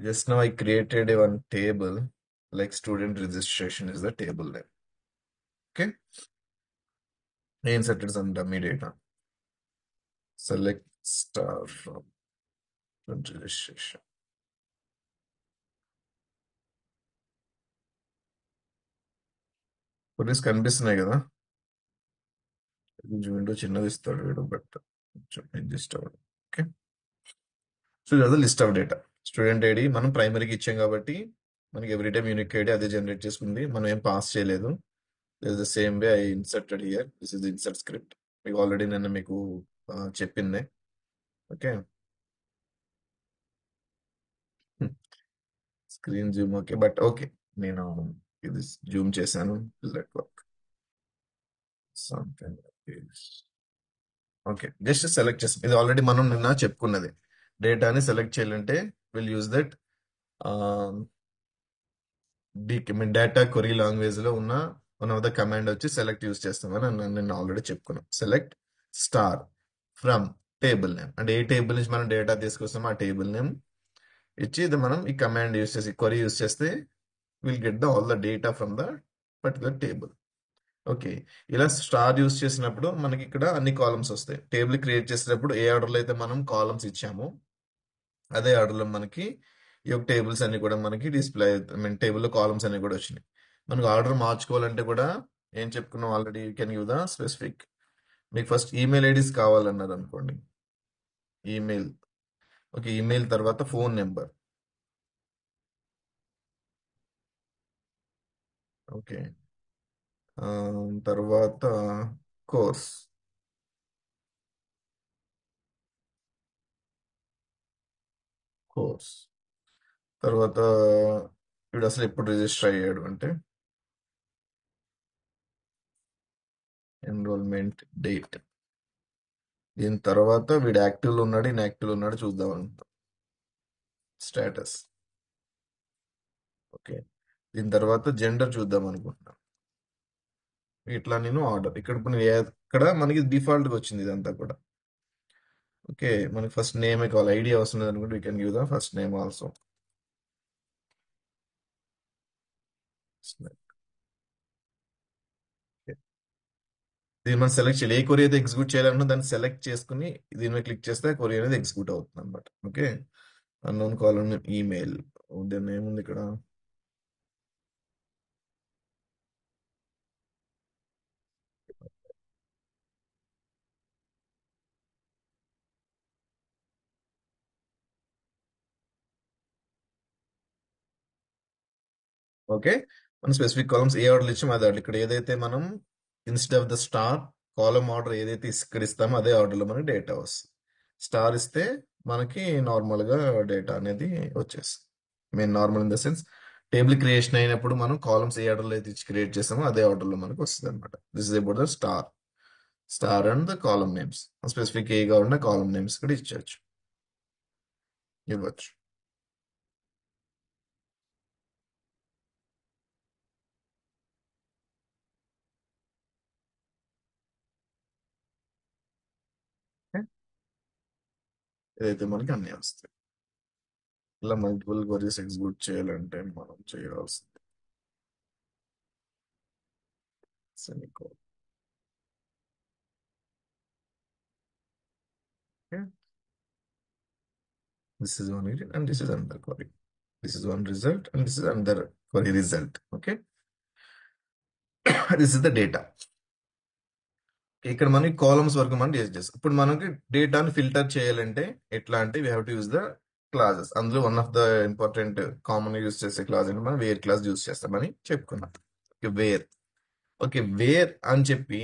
Just now I created one table, like student registration is the table name. Okay. I inserted some dummy data. Select star from student registration. కొద్దిస్ కనిపిస్తున్నాయి కదా, window చిన్నది ఇస్తాడు వీడు, but కొంచెం adjust అవ్వడం. Okay. So ఇది list of data. Student ID మనం ప్రైమరీకి ఇచ్చాం కాబట్టి మనకి ఎవ్రీ టైమ్ యూనిక్ ఐడి అదే జనరేట్ చేసుకుంది, మనం ఏం పాస్ చేయలేదు. This the same way I inserted here. This is the insert script. మీకు ఆల్రెడీ నేను మీకు చెప్పిందే. Okay. Screen Zoom okay, but okay నేను ఇది జూమ్ చేశాను. Let work something. Okay, just select చేస్తాం. ఇది ఆల్రెడీ మనం నిన్న చెప్పుకున్నది. డేటాని సెలెక్ట్ చేయాలంటే will use that data query language లో ఉన్న వన్ ఆఫ్ ద కమాండ్ వచ్చి సెలెక్ట్ యూజ్ చేస్తామని నేను ఆల్రెడీ చెప్పుకున్నాను. Select star from table name, అంటే ఏ టేబుల్ నుంచి మనం డేటా తీసుకొస్తామో ఆ టేబుల్ నేమ్ ఇచ్చి ఇది మనం ఈ కమాండ్ యూజ్ చేసి క్వరీ యూజ్ చేస్తే will get all the data from the particular table. Okay, ఇలా స్టార్ యూజ్ చేసినప్పుడు మనకి ఇక్కడ అన్ని కాలమ్స్ వస్తాయి. టేబుల్ క్రియేట్ చేసేటప్పుడు ఏ ఆర్డర్లో అయితే మనం కాలమ్స్ ఇచ్చామో అదే ఆర్డర్లో మనకి ఈ యొక్క టేబుల్స్ అన్ని కూడా మనకి డిస్ప్లే, ఐ మీన్ టేబుల్లో కాలమ్స్ అన్ని కూడా వచ్చినాయి. మనకు ఆర్డర్ మార్చుకోవాలంటే కూడా ఏం చెప్పుకున్నాం already, you can give the specific. మీకు ఫస్ట్ ఈమెయిల్ ఐడీస్ కావాలన్నారు అనుకోండి, ఈమెయిల్. ఓకే, ఈమెయిల్ తర్వాత ఫోన్ నెంబర్. ఓకే, తర్వాత కోర్స్, కోర్స్ తర్వాత వీడు అసలు ఎప్పుడు రిజిస్టర్ అయ్యాడు అంటే ఎన్రోల్మెంట్ డేట్. దీని తర్వాత వీడు యాక్టివ్లో ఉన్నాడు, ఇన్యాక్టివ్లో ఉన్నాడు చూద్దాం అనుకుంటాం. స్టేటస్. ఓకే, దీని తర్వాత జెండర్ చూద్దాం అనుకుంటున్నాం. ఇట్లా నేను ఆర్డర్ ఇక్కడ ఇప్పుడు నేను ఇక్కడ మనకి డిఫాల్ట్గా వచ్చింది ఇదంతా కూడా. ఓకే, మనకి ఫస్ట్ నేమే కావాలి, ఐడి అవసరం లేదు అనుకుంటే we can give the first name also. దీన్ని మనం సెలెక్ట్ చేయాలి. ఏ కొరీ అయితే ఎగ్జిక్యూట్ చేయాలన్నా దాన్ని సెలెక్ట్ చేసుకుని దీని మీద క్లిక్ చేస్తే ఆ కొరీ అనేది ఎగ్జిక్యూట్ అవుతుంది అనమాట. ఓకే, అన్నోన్ కాలం ఈమెయిల్. దాన్ని ఏముంది ఇక్కడ, ఓకే. మన స్పెసిఫిక్ కాలమ్స్ ఏ ఆర్డర్ ఇచ్చామో అదే ఆర్డర్. ఇక్కడ ఏదైతే మనం instead of the star column order ఏదైతే ఇక్కడ ఇస్తామో అదే ఆర్డర్లో మనకి డేటా వస్తుంది. స్టార్ ఇస్తే మనకి నార్మల్గా డేటా అనేది వచ్చేస్తుంది. Mean normal in the sense table creation అయినప్పుడు మనం కాలమ్స్ ఏ ఆర్డర్లో అయితే ఇచ్చి క్రియేట్ చేస్తామో అదే ఆర్డర్లో మనకి వస్తుంది అనమాట. This is about the star. Star and the column names, specific ఏ కావాలన్నా కాలమ్ నేమ్స్ కూడా ఇవ్వచ్చు. ఇదైతే మనకి అన్నీ వస్తాయి. ఇలా మల్టిపుల్ క్వరీస్ ఎగ్జిక్యూట్ చేయాలంటే మనం చేయాల్సింది semicolon. Okay. This is one query and this is another query. This is one result and this is another query result. Okay. This is the data. ఇక్కడ మనకి కాలమ్స్ వరకు మనం యూజ్ చేస్తాం. ఇప్పుడు మనకి డేటాని ఫిల్టర్ చేయాలంటే ఎట్లా అంటే we have to use the clauses. అందులో one of the important common use చేసే క్లాస్ అంటే మనం వేర్ క్లాస్ యూజ్ చేస్తామని చెప్పుకున్నాం. Okay, wear. ఓకే, వేర్ అని చెప్పి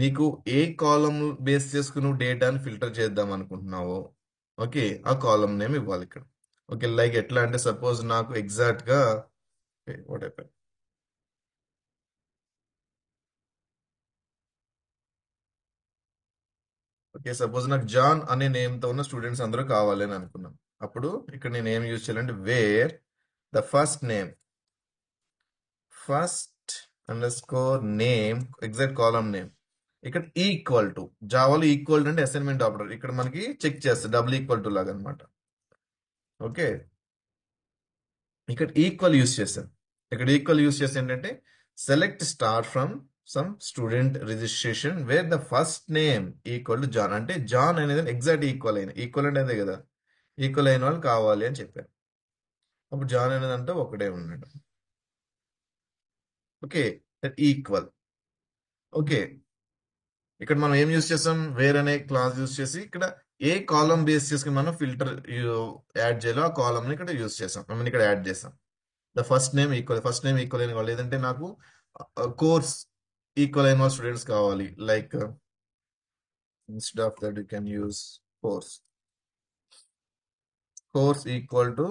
నీకు ఏ కాలం బేస్ చేసుకుని నువ్వు డేటాని ఫిల్టర్ చేద్దాం అనుకుంటున్నావో ఓకే ఆ కాలం నేమ్ ఇవ్వాలి ఇక్కడ. ఓకే, లైక్ ఎట్లా అంటే సపోజ్ నాకు ఎగ్జాక్ట్ గా వాట్ హ్యాపెన్, ఓకే సపోజ్ నాకు జాన్ అనే నేమ్ తో ఉన్న స్టూడెంట్స్ అందరూ కావాలి అని అనుకున్నాం. అప్పుడు ఇక్కడ నేను ఏం యూజ్ చేయాలంటే wear the first name, first under score name exact column name. ఇక్కడ ఈక్వల్ టు జావాలో ఈక్వల్ టు అంటే అసైన్మెంట్ ఆపరేటర్ ఇక్కడ మనకి చెక్ చేస్తుంది డబుల్ ఈక్వల్ టు లాగా అనమాట. ఓకే, ఇక్కడ ఈక్వల్ యూస్ చేస్తాం. ఇక్కడ ఈక్వల్ యూస్ చేస్తే ఏంటంటే select star from some student registration where the first name equal to John. అంటే జాన్ అనేది ఎగ్జాక్ట్ ఈక్వల్ అనేది కదా, ఈక్వల్ అయిన వాళ్ళు కావాలి అని చెప్పారు. అప్పుడు జాన్ అనేది అంటే ఒకటే ఉన్నాడు. Okay, equal. ఓకే, ఇక్కడ మనం ఏం యూస్ చేస్తాం, వేర్ అనే క్లాస్ యూస్ చేసి ఇక్కడ ఏ కాలం బేస్ చేసుకుని మనం ఫిల్టర్ యాడ్ చేయాలో ఆ కాలం ని ఇక్కడ యూస్ చేస్తాం, మనం ఇక్కడ యాడ్ చేస్తాం. ద ఫస్ట్ నేమ్ ఈక్వల్ అయిన వాళ్ళు, లేదంటే నాకు కోర్స్ ఈక్వల్ అయిన వాళ్ళు స్టూడెంట్స్ కావాలి. Like instead of that you can use course course equal to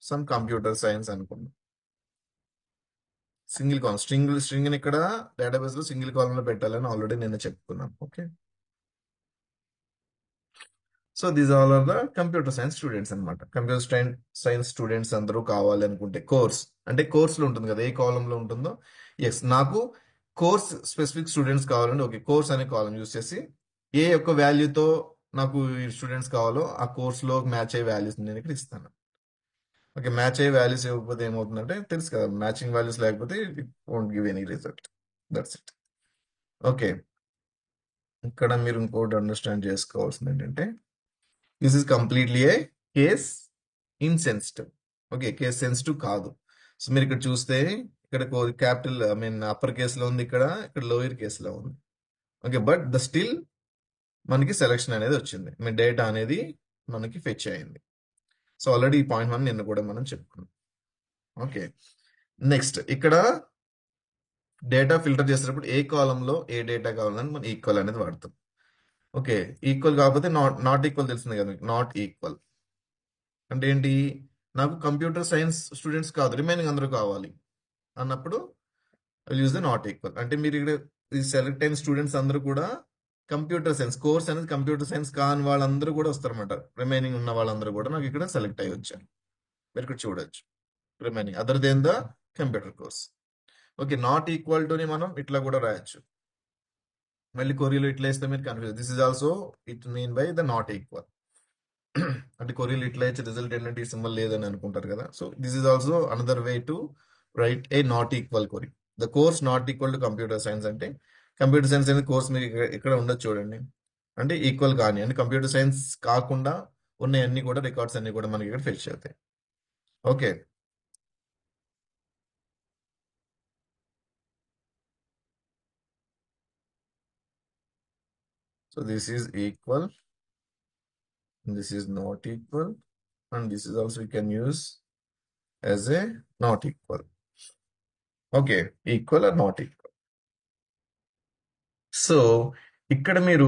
some computer science అనుకోండి. సింగిల్ కాలం స్ట్రింగ్ ని ఇక్కడ డేటాబేస్ లో సింగిల్ కాలం లో పెట్టాలని ఆల్రెడీ నేను చెప్పుకున్నాను. Okay, so these all are the computer science students అనమాట. కంప్యూటర్ సైన్స్ స్టూడెంట్స్ అందరూ కావాలి అనుకుంటే కోర్స్ అంటే కోర్స్ లో ఉంటుంది కదా, ఏ కాలం లో ఉంటుందో. ఎస్, నాకు కోర్స్ స్పెసిఫిక్ స్టూడెంట్స్ కావాలంటే ఓకే, కోర్స్ అనే కాలం యూస్ చేసి ఏ యొక్క వాల్యూతో నాకు ఈ స్టూడెంట్స్ కావాలో ఆ కోర్స్ లో మ్యాచ్ అయ్యే వాల్యూస్ నేను ఇక్కడ ఇస్తాను. ఓకే, మ్యాచ్ అయ్యే వాల్యూస్ ఇవ్వకపోతే ఏమవుతుందంటే తెలుసు కదా, మ్యాచింగ్ వాల్యూస్ లేకపోతే it won't give any result. That's it. Okay, ఇక్కడ మీరు ఇంకోటి అండర్స్టాండ్ చేసుకోవాల్సింది ఏంటంటే this is completely A case insensitive. Okay, case sensitive కాదు. సో మీరు ఇక్కడ చూస్తే ఇక్కడ క్యాపిటల్ ఐ మీన్ అప్పర్ కేసులో ఉంది, ఇక్కడ ఇక్కడ లోయర్ కేసులో ఉంది. ఓకే, బట్ ద స్టిల్ మనకి సెలక్షన్ అనేది వచ్చింది, మీ డేటా అనేది మనకి ఫెచ్ అయింది. సో ఆల్రెడీ ఈ పాయింట్ 1 నిన్న కూడా మనం చెప్పుకున్నాం. ఓకే, నెక్స్ట్ ఇక్కడ డేటా ఫిల్టర్ చేసేటప్పుడు ఏ కాలంలో ఏ డేటా కావాలని మనం ఈక్వల్ అనేది వాడతాం. ఓకే, ఈక్వల్ కాకపోతే నాట్ ఈక్వల్ తెలిసింది కదా మీకు. నాట్ ఈక్వల్ అంటే ఏంటి, నాకు కంప్యూటర్ సైన్స్ స్టూడెంట్స్ కాదు, రిమైనింగ్ అందరూ కావాలి అన్నప్పుడు will use the not equal. అంటే మీరు ఇక్కడ ఈ సెలెక్ట్ అయిన స్టూడెంట్స్ అందరూ కూడా కంప్యూటర్ సైన్స్ కోర్స్ అనేది కంప్యూటర్ సైన్స్ కాని వాళ్ళందరూ కూడా వస్తారన్నమాట. రిమైనింగ్ ఉన్న వాళ్ళందరూ కూడా నాకు ఇక్కడ సెలెక్ట్ అయ్యి వచ్చారు. మీరు ఇక్కడ చూడొచ్చు, remaining other than the computer course. Okay, not equal టుని మనం ఇట్లా కూడా రాయొచ్చు. మళ్ళీ కొరియలో ఇట్లా వేస్తే మీరు confuse. This is also it mean by the not equal. అంటే కొరియలు ఇట్లా ఇచ్చే రిజల్ట్ ఏంటంటే ఈ సింబల్ లేదని అనుకుంటారు కదా. So this is also another way to right A not equal కొరీ. The course not equal to computer science అంటే కంప్యూటర్ సైన్స్ అనేది కోర్స్ మీకు ఇక్కడ ఉండదు చూడండి, అంటే ఈక్వల్ కానీ అంటే కంప్యూటర్ సైన్స్ కాకుండా ఉన్న అన్ని కూడా రికార్డ్స్ అన్ని కూడా మనకి ఇక్కడ ఫెచ్ అవుతాయి. Okay, so this is equal, this is not equal, and this is also you can use as a not equal. Okay, equal or not equal. So ఇక్కడ మీరు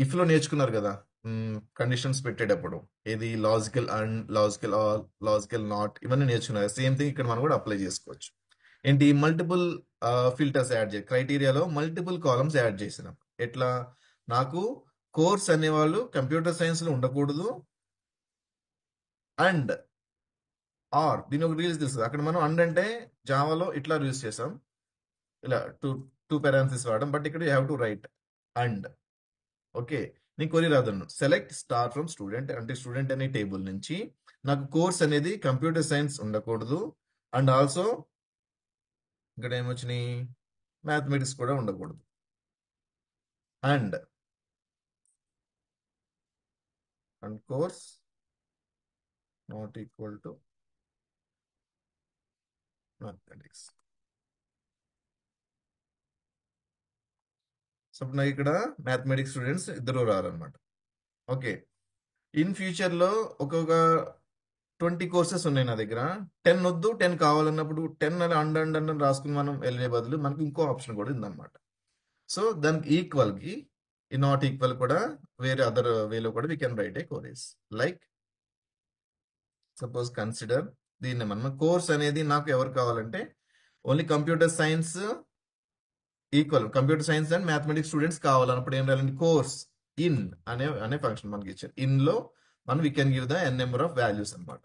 ఇఫ్ లో నేర్చుకున్నారు కదా, కండిషన్స్ పెట్టేటప్పుడు ఏది logical and logical or logical not ఇవన్నీ నేర్చుకున్నారు. Same thing ఇక్కడ మనం కూడా అప్లై చేసుకోవచ్చు. ఏంటి, మల్టిపుల్ ఫిల్టర్స్ యాడ్ చేయాలి, క్రైటీరియాలో మల్టిపుల్ కాలమ్స్ యాడ్ చేసినాం. ఎట్లా, నాకు కోర్స్ అనేవాళ్ళు కంప్యూటర్ సైన్స్ లో ఉండకూడదు అండ్ ఆర్, దీని ఒక రీల్స్ తెలుస్తుంది. అక్కడ మనం అండ్ అంటే జావాలో ఇట్లా యూస్ చేసాం, ఇలా టూ టూ పారాన్సిస్ వాడడం. బట్ ఇక్కడ you have to right and. Okay, నేను కొరి రాదన్ను సెలెక్ట్ స్టార్ ఫ్రమ్ స్టూడెంట్ అంటే స్టూడెంట్ అనే టేబుల్ నుంచి నాకు కోర్స్ అనేది కంప్యూటర్ సైన్స్ ఉండకూడదు అండ్ ఆల్సో ఇక్కడ ఏమొచ్చినాయి మ్యాథమెటిక్స్ కూడా ఉండకూడదు. And and course not equal to mathematics. So ఇప్పుడు నాకు ఇక్కడ మ్యాథమెటిక్స్ స్టూడెంట్స్ ఇద్దరు రారనమాట. ఓకే, ఇన్ ఫ్యూచర్ లో ఒక్కొక్క 20 కోర్సెస్ ఉన్నాయి నా దగ్గర, 10 వద్దు 10 కావాలన్నప్పుడు 10 అని అండ్ రాసుకుని మనం వెళ్ళే బదులు మనకు ఇంకో ఆప్షన్ కూడా ఉందన్నమాట. సో దానికి ఈక్వల్ కి ఈ నాట్ ఈక్వల్ కూడా వేరే అదర్ వేలో కూడా we can write a course. Like suppose consider దీన్ని మనం కోర్స్ అనేది నాకు ఎవరు కావాలంటే only computer science equal computer science and mathematics students కావాలన్నప్పుడు ఏం రాయాలంటే కోర్స్ ఇన్ అనే ఫంక్షన్ మనకి ఇచ్చారు. ఇన్ లో మనం we can give the N number of values అనమాట.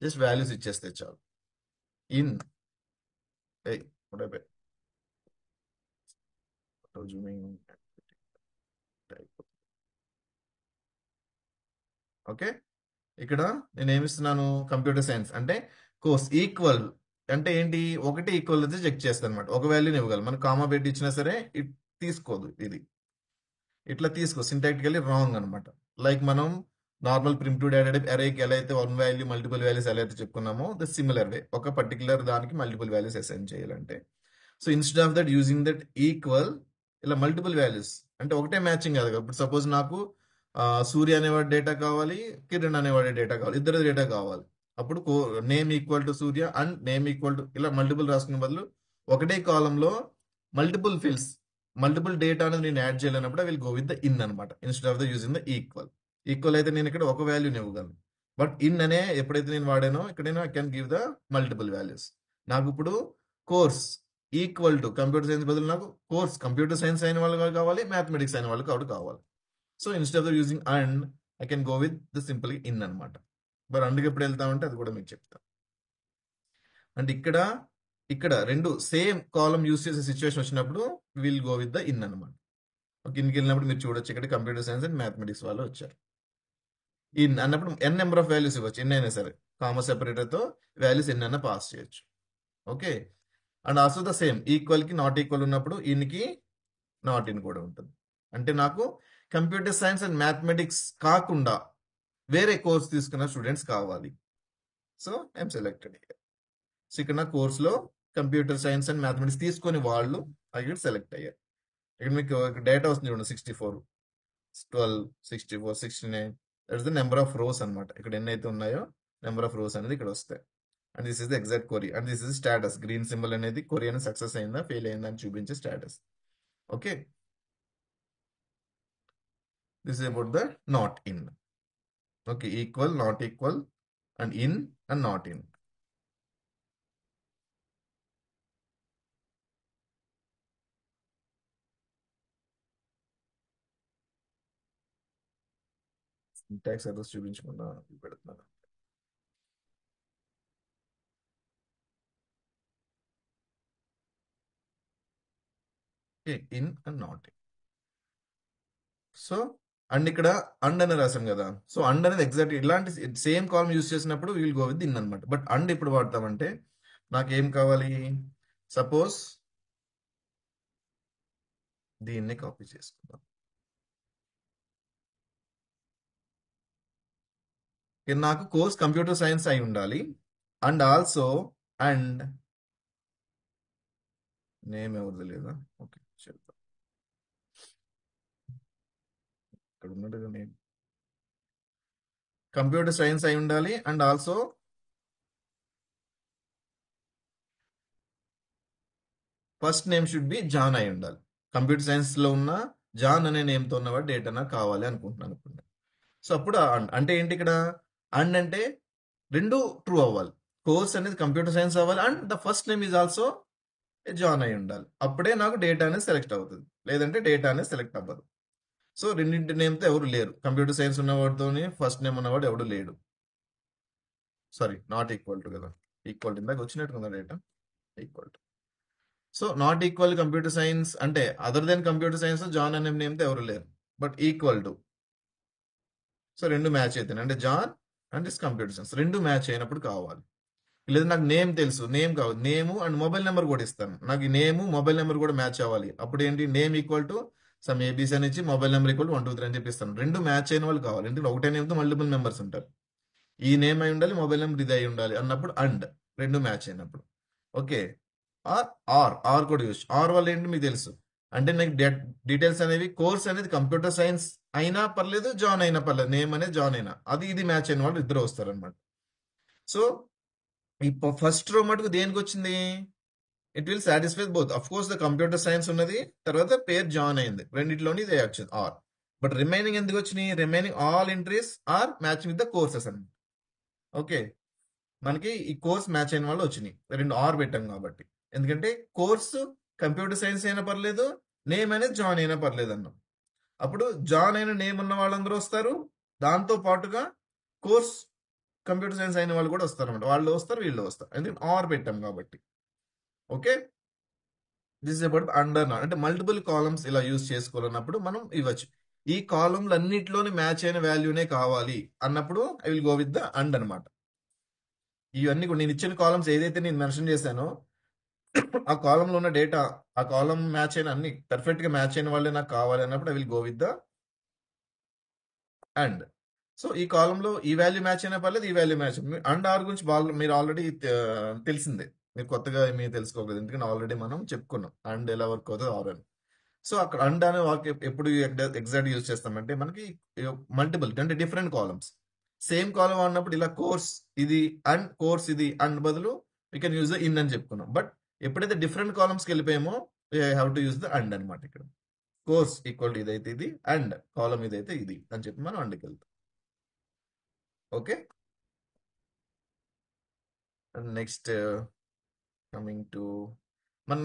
జస్ట్ వాల్యూస్ ఇచ్చేస్తే చాలు. ఇన్ ఓకే, ఇక్కడ నేను ఏమిస్తున్నాను, కంప్యూటర్ సైన్స్ అంటే కోర్స్ ఈక్వల్ అంటే ఏంటి, ఒకటి ఈక్వల్ అయితే చెక్ చేస్తాను అనమాట. ఒక వాల్యూని ఇవ్వగలం, మనం కామా పెట్టి ఇచ్చినా సరే తీసుకోదు ఇది, ఇట్లా తీసుకో, సింటాక్టికల్లీ రాంగ్ అనమాట. లైక్ మనం నార్మల్ ప్రిమిటివ్ డేటా అరేకి ఎలా అయితే వన్ వాల్యూ మల్టిపుల్ వాల్యూస్ ఎలా అయితే చెప్పుకున్నామో, ద సిమిలర్ వే ఒక పర్టికులర్ దానికి మల్టిపుల్ వాల్యూస్ అసైన్ చేయాలంటే, so instead of that using that equal, ఇలా మల్టిపుల్ వాల్యూస్ అంటే ఒకటే మ్యాచింగ్ కాదు కదా. ఇప్పుడు సపోజ్ నాకు సూర్య అనేవాడి డేటా కావాలి, కిరణ్ అనేవాడి డేటా కావాలి, ఇద్దరు డేటా కావాలి. అప్పుడు name equal to Surya and name equal to, ఇలా మల్టిపుల్ రాసుకునే బదులు ఒకటే కాలంలో మల్టిపుల్ ఫీల్డ్స్, మల్టిపుల్ డేటా అనేది నేను యాడ్ చేయాలన్నప్పుడు I will go with the in అనమాట, instead of the using the equal. Equal అయితే నేను ఇక్కడ ఒక వాల్యూని ఇవ్వగలను, బట్ ఇన్ అనే ఎప్పుడైతే నేను వాడానో ఇక్కడ నేను I can give the multiple values. నాకు ఇప్పుడు course equal to computer science బదులు నాకు కోర్స్ కంప్యూటర్ సైన్స్ అయిన వాళ్ళు కావాలి, మ్యాథమెటిక్స్ అయిన వాళ్ళు కాబట్టి కావాలి. So instead of using and I can go with the simple in అనమాట. మరి అందుకు ఎప్పుడు వెళ్తామంటే అది కూడా మీకు చెప్తాను. అండ్ ఇక్కడ ఇక్కడ రెండు సేమ్ కాలం యూస్ చేసే సిచ్యువేషన్ వచ్చినప్పుడు will go with the in అనమాట. ఒక ఇన్కి వెళ్ళినప్పుడు మీరు చూడొచ్చు, ఇక్కడ కంప్యూటర్ సైన్స్ అండ్ మ్యాథమెటిక్స్ వాళ్ళు వచ్చారు. ఇన్ అన్నప్పుడు ఎన్ నెంబర్ ఆఫ్ వాల్యూస్ ఇవ్వచ్చు, ఎన్ని అయినా సరే, కామా సెపరేటర్తో వాల్యూస్ ఎన్ని అయినా పాస్ చేయొచ్చు. Okay. And also the same ఈక్వల్కి నాట్ ఈక్వల్ ఉన్నప్పుడు ఇన్కి నాట్ ఇన్ కూడా ఉంటుంది. అంటే నాకు కంప్యూటర్ సైన్స్ అండ్ మ్యాథమెటిక్స్ కాకుండా వేరే కోర్స్ తీసుకున్న స్టూడెంట్స్ కావాలి. So I'm selected here. So ఇక్కడ నా కోర్సులో కంప్యూటర్ సైన్స్ అండ్ మ్యాథమెటిక్స్ తీసుకొని వాళ్ళు ఇక్కడ సెలెక్ట్ అయ్యారు. ఇక్కడ మీకు డేటా వస్తుంది చూడండి, 64, 12, 64, 69, that's the number of rose అనమాట. ఇక్కడ ఎన్ని అయితే ఉన్నాయో నెంబర్ ఆఫ్ రోస్ అనేది ఇక్కడ వస్తాయి. And this is the exact query and this is status. Green symbol అనేది క్వరీ అనేది సక్సెస్ అయిందా ఫెయిల్ అయిందా అని చూపించే status. Okay, this is about the not in. Okay, equal, not equal and in and not in. Syntax address చూపించకుండా పెడుతున్నాను. In and not in. So and ఇక్కడ and అని రాసాం కదా. సో అండ్ అనేది ఎగ్జాక్ట్ ఇలాంటి సేమ్ కాలం యూస్ చేసినప్పుడు will go with in అనమాట. బట్ అండ్ ఇప్పుడు వాడతామంటే నాకు ఏం కావాలి, సపోజ్ దీన్ని కాపీ చేసుకుందాం. ఇక్కడ నాకు కోర్స్ కంప్యూటర్ సైన్స్ అయి ఉండాలి అండ్ ఆల్సో అండ్ నేమ్ ఎవరిది లేదా. ఓకే చెప్తాం, ఇక్కడ ఉన్నట్టుగా నేమ్ కంప్యూటర్ సైన్స్ అయి ఉండాలి and also first name should be John అయి ఉండాలి. కంప్యూటర్ సైన్స్ లో ఉన్న జాన్ అనే నేమ్ తో ఉన్నవాడు డేటా నాకు కావాలి అనుకుంటున్నాను ఇప్పుడు. సో అప్పుడు అంటే ఏంటి ఇక్కడ, అండ్ అంటే రెండు ట్రూ అవ్వాలి. కోర్స్ అనేది కంప్యూటర్ సైన్స్ అవ్వాలి and the first name is also John అయి ఉండాలి. అప్పుడే నాకు డేటా అనేది సెలెక్ట్ అవుతుంది, లేదంటే డేటా అనేది సెలెక్ట్ అవ్వదు. సో రెండింటి నేమ్తో ఎవరు లేరు, కంప్యూటర్ సైన్స్ ఉన్నవాడితో ఫస్ట్ నేమ్ ఉన్నవాడు ఎవడు లేడు. సారీ, నాట్ ఈక్వల్ టు కదా, ఈక్వల్ టు ఇందాక వచ్చినట్టుగా data equal to. So not equal computer science అంటే other than computer science John అనే నేమ్తో ఎవరు లేరు, బట్ ఈక్వల్ టు. సో రెండు మ్యాచ్ అవుతాయి, అంటే John and is computer science రెండు మ్యాచ్ అయినప్పుడు కావాలి. లేదా నాకు నేమ్ తెలుసు, నేమ్ కావాలి, నేమ్ అండ్ మొబైల్ నెంబర్ కూడా ఇస్తాను, నాకు ఈ నేమ్ మొబైల్ నెంబర్ కూడా మ్యాచ్ అవ్వాలి. అప్పుడు ఏంటి, name equal to some ABC అని ఇచ్చి మొబైల్ నెంబర్ ఈక్వల్ 1 2 3 అని చెప్పిస్తాను. రెండు మ్యాచ్ అయిన వాళ్ళు కావాలి, ఎందుకంటే ఒకటే నేమ్తో మల్టిపుల్ మెంబర్స్ ఉంటారు. ఈ నేమ్ అయి ఉండాలి, మొబైల్ నెంబర్ ఇది అయి ఉండాలి అన్నప్పుడు అండ్ రెండు మ్యాచ్ అయినప్పుడు. ఓకే, ఆర్ ఆర్ ఆర్ కూడా యూస్. ఆర్ వల్ల ఏంటి మీకు తెలుసు, అంటే నాకు డీటెయిల్స్ అనేవి కోర్స్ అనేది కంప్యూటర్ సైన్స్ అయినా పర్లేదు, జాన్ అయినా పర్లేదు, నేమ్ అనేది జాన్ అయినా అది ఇది మ్యాచ్ అయిన వాళ్ళు ఇద్దరు వస్తారు అనమాట. సో ఈ ఫస్ట్ రో మటుకు దేనికి వచ్చింది, it will satisfy both. Of course the computer science ఉన్నది, తర్వాత పేరు జాన్ అయింది, రెండిట్లోని ఇదే వచ్చింది ఆర్. బట్ రిమైనింగ్ ఎందుకు వచ్చినాయి, remaining all entries are matching with the courses అని. ఓకే, మనకి ఈ కోర్స్ మ్యాచ్ అయిన వాళ్ళు వచ్చినాయి, రెండు ఆర్ పెట్టాం కాబట్టి. ఎందుకంటే కోర్సు కంప్యూటర్ సైన్స్ అయినా పర్లేదు, నేమ్ అనేది జాన్ అయినా పర్లేదు అన్నాం. అప్పుడు జాన్ అయిన నేమ్ ఉన్న వాళ్ళందరూ వస్తారు, దాంతో పాటుగా కోర్స్ కంప్యూటర్ సైన్స్ అయిన వాళ్ళు కూడా వస్తారు అనమాట. వాళ్ళు వస్తారు, వీళ్ళు వస్తారు, ఎందుకంటే ఆర్ పెట్టాం కాబట్టి. Okay, this is about under. అంటే మల్టిపుల్ కాలమ్స్ ఇలా యూజ్ చేసుకోవాలన్నప్పుడు మనం ఇవ్వచ్చు. ఈ కాలంలన్నిటిలోని మ్యాచ్ అయిన వాల్యూనే కావాలి అన్నప్పుడు I will go with the and అనమాట. ఇవన్నీ కూడా నేను ఇచ్చిన కాలమ్స్ ఏదైతే నేను మెన్షన్ చేశానో ఆ కాలంలో ఉన్న డేటా, ఆ కాలం మ్యాచ్ అయిన అన్ని పర్ఫెక్ట్ గా మ్యాచ్ అయిన వాళ్ళే నాకు కావాలి అన్నప్పుడు I will go with the and. So ఈ కాలంలో ఈ వాల్యూ మ్యాచ్ అయినా పర్లేదు, ఈ వాల్యూ మ్యాచ్ అండ్ ఆర్ గురించి మీరు ఆల్రెడీ తెలిసిందే, మీరు కొత్తగా మీరు తెలుసుకోలేదు, ఎందుకంటే ఆల్రెడీ మనం చెప్పుకున్నాం అండ్ ఎలా వర్క్ అవుతుంది ఆర్ అని. సో అక్కడ అండ్ అనే వాక్ ఎప్పుడు ఎగ్జాక్ట్ యూజ్ చేస్తామంటే మనకి మల్టిపుల్ అంటే డిఫరెంట్ కాలమ్స్, సేమ్ కాలం అన్నప్పుడు ఇలా కోర్స్ ఇది అండ్ కోర్స్ ఇది అండ్ బదులు we can use the in అని చెప్పుకున్నాం. బట్ ఎప్పుడైతే డిఫరెంట్ కాలమ్స్కి వెళ్ళిపోయామో I have to use the and అనమాట. ఇక్కడ కోర్స్ ఈక్వల్ టు ఇదైతే ఇది అండ్ కాలం ఇదైతే ఇది అని చెప్పి మనం అండ్కి వెళ్తాం. ఓకే, నెక్స్ట్ కమింగ్ టు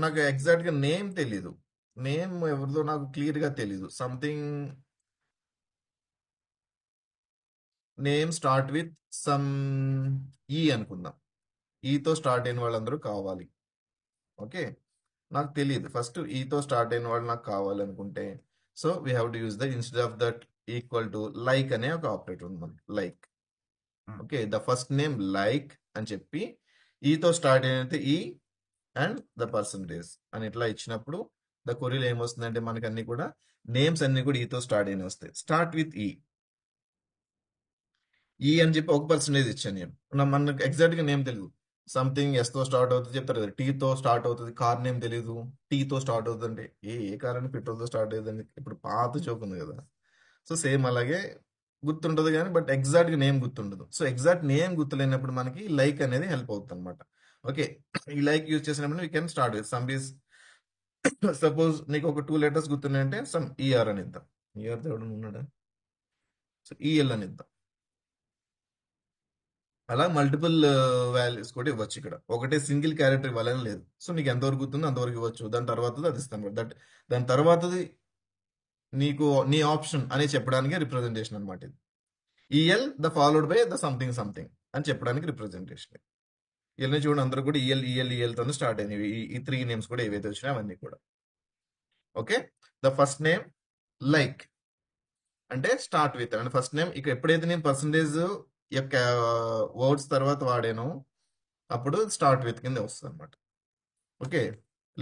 నాకు ఎగ్జాక్ట్ గా నేమ్ తెలీదు, నేమ్ ఎవరిదో నాకు క్లియర్ గా తెలీదు. Something name start with some ఈ అనుకుందాం, ఈతో స్టార్ట్ అయిన వాళ్ళందరూ కావాలి. ఓకే, నాకు తెలియదు, ఫస్ట్ ఈతో స్టార్ట్ అయిన వాళ్ళు నాకు కావాలి అనుకుంటే so we have to use the instead of that equal to like అనే ఒక ఆపరేటర్ ఉంది మనకి, like. Okay, the first name like అని చెప్పి ఈతో స్టార్ట్ అయినైతే ఈ అండ్ ద పర్సంటేజ్ అని ఇట్లా ఇచ్చినప్పుడు ద కొరీలో ఏమొస్తుందంటే మనకి అన్ని కూడా నేమ్స్ అన్ని కూడా ఈతో స్టార్ట్ అయిన వస్తాయి. స్టార్ట్ విత్ ఈ అని చెప్పి ఒక పర్సంటేజ్ ఇచ్చాను నేను, మనకు ఎగ్జాక్ట్ గా నేమ్ తెలియదు. సంథింగ్ ఎస్ తో స్టార్ట్ అవుతుంది చెప్తారు కదా, టీతో స్టార్ట్ అవుతుంది, కార్ నేమ్ తెలియదు, టీతో స్టార్ట్ అవుతుంది అంటే ఏ కార్ అని పెట్రోల్ తో స్టార్ట్ అవుతుంది, ఇప్పుడు పాత జోక్ ఉంది కదా. సో సేమ్ అలాగే గుర్తుంటది కానీ బట్ ఎగ్జాక్ట్ గా నేమ్ గుర్తుండదు. సో ఎగ్జాక్ట్ నేమ్ గుర్తులేనప్పుడు మనకి లైక్ అనేది హెల్ప్ అవుతుంది అనమాట. ఓకే, ఈ లైక్ యూజ్ చేసినప్పుడు we can start with sum is suppose నీకు ఒక 2 లెటర్స్ గుర్తున్నాయంటే సమ్ ఈఆర్ అని ఇద్దాం. ఈఆర్ ఎవడు ఉన్నాడా, సో ఈఎల్ అని ఇద్దాం. అలా మల్టిపుల్ వాల్యూస్ కూడా ఇవ్వచ్చు. ఇక్కడ ఒకటే సింగిల్ క్యారెక్టర్ ఇవ్వాలని లేదు. సో నీకు ఎంతవరకు గుర్తుందో అంతవరకు ఇవ్వచ్చు, దాని తర్వాతది అది ఇస్తాను. దాని తర్వాతది నీకు నీ ఆప్షన్ అని చెప్పడానికి రిప్రజెంటేషన్ అనమాట ఇది. EL the followed by the something something అని చెప్పడానికి రిప్రజెంటేషన్. ఇవన్నీ చూడండి, అందరూ కూడా ఈఎల్ ఈఎల్ ఈఎల్ తోనే స్టార్ట్ అయినవి. ఈ 3 నేమ్స్ కూడా ఏవైతే వచ్చినాయి అవన్నీ కూడా. Okay, the first name like అంటే start with and first name. ఇక ఎప్పుడైతే నేను పర్సంటేజ్ యొక్క వర్డ్స్ తర్వాత వాడానో అప్పుడు స్టార్ట్ విత్ కింద వస్తుంది అనమాట. ఓకే,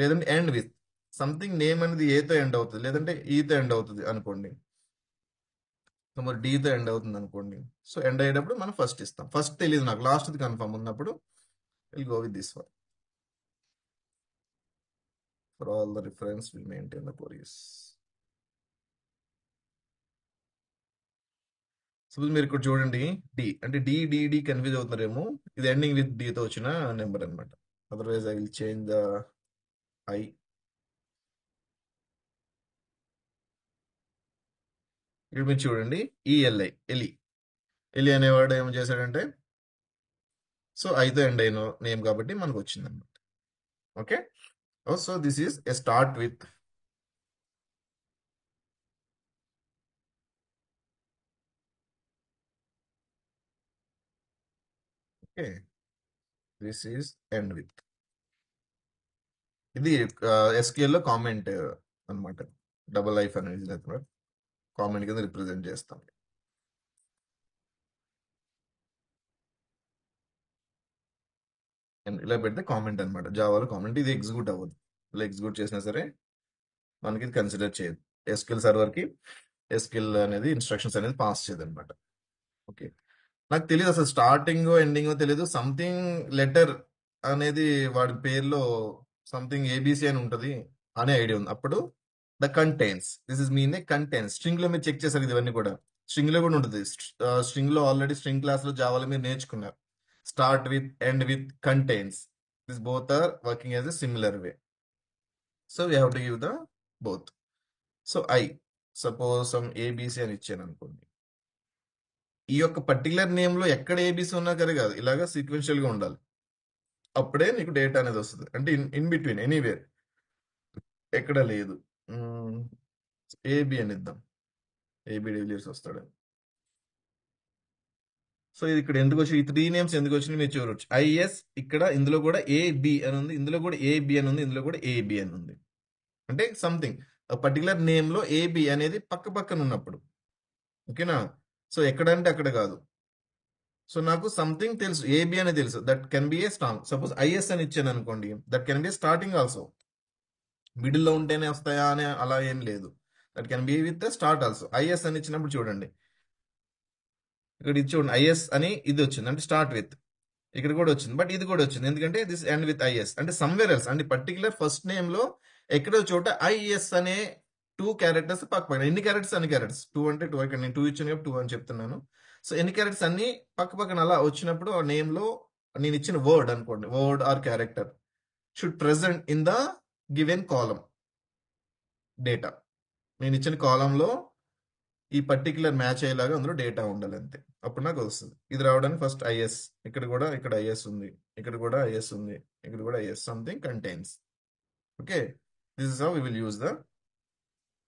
లేదంటే ఎండ్ విత్ సంథింగ్ నేమ్ అనేది ఏతో ఎండ్ అవుతుంది, లేదంటే ఈతో ఎండ్ అవుతుంది అనుకోండి. సో మరి డీతో ఎండ్ అవుతుంది అనుకోండి. సో ఎండ్ అయ్యేటప్పుడు మనం ఫస్ట్ ఇస్తాం. ఫస్ట్ తెలియదు నాకు, లాస్ట్ది కన్ఫర్మ్ ఉన్నప్పుడు will go with this one. For all the reference will maintain the queries. Suppose మీరు ఇక్కడ చూడండి డి అంటే డి కన్ఫ్యూజ్ అవుతున్నారేమో, ఇది ఎండింగ్ విత్ తో వచ్చిన నెంబర్ అనమాట. Otherwise I will change the I. ఇక్కడ మీరు చూడండి ఈఎల్ఐ ఎలి, ఎలి అనేవాడు ఏం చేశాడంటే సో ఐతో ఎండ్ అయిన నేమ్ కాబట్టి మనకు వచ్చింది అనమాట. Okay, so this is a start with. Okay, this is end with. ఇది ఎస్క్యూఎల్ లో కామెంట్ అనమాట, డబుల్ లైఫ్ అనేది కామెంట్ కింద రిప్రజెంట్ చేస్తాం. ఇలా పెడితే కామెంట్ అనమాట, జావాలో కామెంట్. ఇది ఎగ్జిక్యూట్ అవ్వదు, ఇలా ఎగ్జిక్యూట్ చేసినా సరే మనకి ఇది కన్సిడర్ చేయదు. ఎస్క్యూఎల్ సర్వర్ కి ఎస్క్యూఎల్ అనేది ఇన్స్ట్రక్షన్స్ అనేది పాస్ చేయదు అనమాట. ఓకే, నాకు తెలియదు అసలు స్టార్టింగ్ ఎండింగ్ తెలియదు. సంథింగ్ లెటర్ అనేది వాడి పేరులో సంథింగ్ ఏబిసి అని ఉంటది అనే ఐడియా ఉంది. అప్పుడు the contains, this is mean contains. String లో మీరు చెక్ చేశారు కదా, ఇవన్నీ కూడా స్ట్రింగ్ లో కూడా ఉంటుంది. స్ట్రింగ్ లో ఆల్రెడీ స్ట్రింగ్ క్లాస్ లో జావాలో మీరు నేర్చుకున్నారు. Start with end with contains, this both are working as a similar way. So we have to give the both. So I suppose some ABC అని ఇచ్చాను అనుకోండి. ఈ యొక్క పర్టికులర్ నేమ్ లో ఎక్కడ ఏబిసి ఉన్నా కరే కాదు, ఇలాగా సీక్వెన్షియల్ గా ఉండాలి. అప్పుడే నీకు డేటా అనేది వస్తుంది. అంటే ఇన్ బిట్వీన్ ఎనీవేర్ ఎక్కడ లేదు. ఏబి అని ఇద్దాం, ఏబి డివిలియర్స్ వస్తాడు. సో ఇది ఇక్కడ ఎందుకు వచ్చి ఈ 3 నేమ్స్ ఎందుకు వచ్చినాయి మీరు చూడవచ్చు. ఐఎస్ ఇక్కడ ఇందులో కూడా ఏబి అని ఉంది, ఇందులో కూడా ఏబి అని ఉంది, ఇందులో కూడా ఏబి అని ఉంది. అంటే సంథింగ్ పర్టికులర్ నేమ్ లో ఏబి అనేది పక్క పక్కన ఉన్నప్పుడు. ఓకేనా? సో ఎక్కడంటే అక్కడ కాదు. సో నాకు సంథింగ్ తెలుసు, ఏబి అని తెలుసు, that can be a string. Suppose IS అని ఇచ్చాను అనుకోండి, that can be starting also. Middle లో ఉంటేనే వస్తాయా అని అలా ఏం లేదు. That can be with start also. IS అని ఇచ్చినప్పుడు చూడండి, ఇక్కడ ఇది చూడండి, ఐఎస్ అని ఇది వచ్చింది అంటే స్టార్ట్ విత్. ఇక్కడ కూడా వచ్చింది, బట్ ఇది కూడా వచ్చింది ఎందుకంటే దిస్ ఎండ్ విత్ ఐఎస్. అంటే సమ్వేర్ ఎల్స్ అంటే పర్టికులర్ ఫస్ట్ నేమ్ లో ఎక్కడో చోట ఐఎస్ అనే టూ క్యారెక్టర్స్ పక్క పక్కన. ఎన్ని క్యారెక్టర్స్? అన్ని క్యారెక్టర్స్. టూ అంటే టూ, ఇక్కడ నేను టూ ఇచ్చాను కాబట్టి టూ అని చెప్తున్నాను. సో ఎన్ని క్యారెక్టర్స్ అన్ని పక్క పక్కన అలా వచ్చినప్పుడు ఆ నేమ్ లో నేను ఇచ్చిన వర్డ్ అనుకోండి, word or character should present in the given column data. నేను ఇచ్చిన కాలంలో ఈ పర్టికులర్ మ్యాచ్ అయ్యేలాగా అందులో డేటా ఉండాలి అంతే. అప్పుడు నాకు వస్తుంది. ఇది రావడానికి ఫస్ట్ ఐఎస్, ఇక్కడ కూడా ఇక్కడ ఐఎస్ ఉంది, ఇక్కడ కూడా ఐఎస్ ఉంది, ఇక్కడ కూడా IS something contains. Okay, this is how we will use the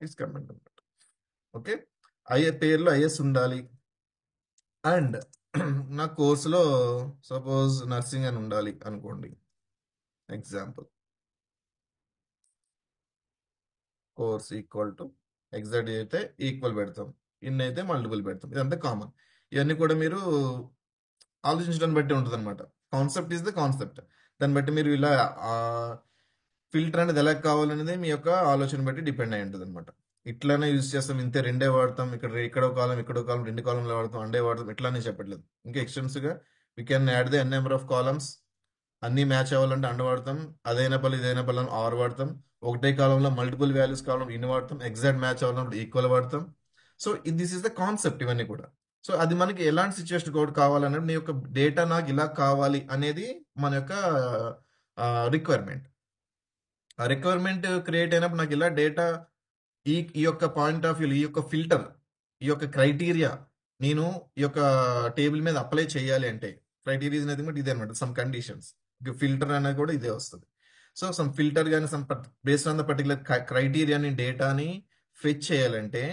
its comment. Okay, పేరులో ఐఎస్ ఉండాలి. అండ్ నా కోర్సులో సపోజ్ నర్సింగ్ అని ఉండాలి అనుకోండి, example. Course equal to exact అయితే ఈక్వల్ పెడతాం, ఇన్ అయితే మల్టిపుల్ పెడతాం. ఇదంతా కామన్. ఇవన్నీ కూడా మీరు ఆలోచించడాన్ని బట్టి ఉంటుంది అనమాట. Concept is the concept. దాన్ని బట్టి మీరు ఇలా ఫిల్టర్ అనేది ఎలా కావాలనేది మీ యొక్క ఆలోచన బట్టి డిపెండ్ అయి ఉంటుంది అనమాట. ఇట్లానే యూజ్ చేస్తాం, ఇంతే రెండే వాడతాం, ఇక్కడ కాలం ఇక్కడ కాలం, రెండు కాలంలో వాడతాం, అండే వాడతాం, ఇట్లానే చెప్పట్లేదు. ఇంకా ఎక్స్టెన్సివ్ గా we can add the N number of columns. అన్ని మ్యాచ్ అవ్వాలంటే అండ్ వాడతాం, అదైన పలు ఇదైన పలు ఆర్ వాడతాం, ఒకటే కాలంలో మల్టిపుల్ వాల్యూస్ కావాలంటే ఇన్ వాడతాం, ఎగ్జాక్ట్ మ్యాచ్ అవ్వాలంటే ఈక్వల్ వాడతాం. So this is the concept ఇవన్నీ కూడా. సో అది మనకి ఎలాంటి సిచ్యువేషన్ కోడ్ కావాలనేది, నీ యొక్క డేటా నాకు ఇలా కావాలి అనేది మన యొక్క రిక్వైర్మెంట్. ఆ రిక్వైర్మెంట్ క్రియేట్ అయినప్పుడు నాకు ఇలా డేటా ఈ ఈ యొక్క పాయింట్ ఆఫ్ వ్యూ, ఈ యొక్క ఫిల్టర్, ఈ యొక్క క్రైటీరియా నేను ఈ యొక్క టేబుల్ మీద అప్లై చేయాలి అంటే, క్రైటీరియా అనేది కూడా ఇదే అనమాట. సమ్ కండిషన్స్, ఫిల్టర్ అనేది కూడా ఇదే వస్తుంది. సో సమ్ ఫిల్టర్ కానీ some based on the particular క్రైటీరియాని డేటాని ఫెచ్ చేయాలంటే,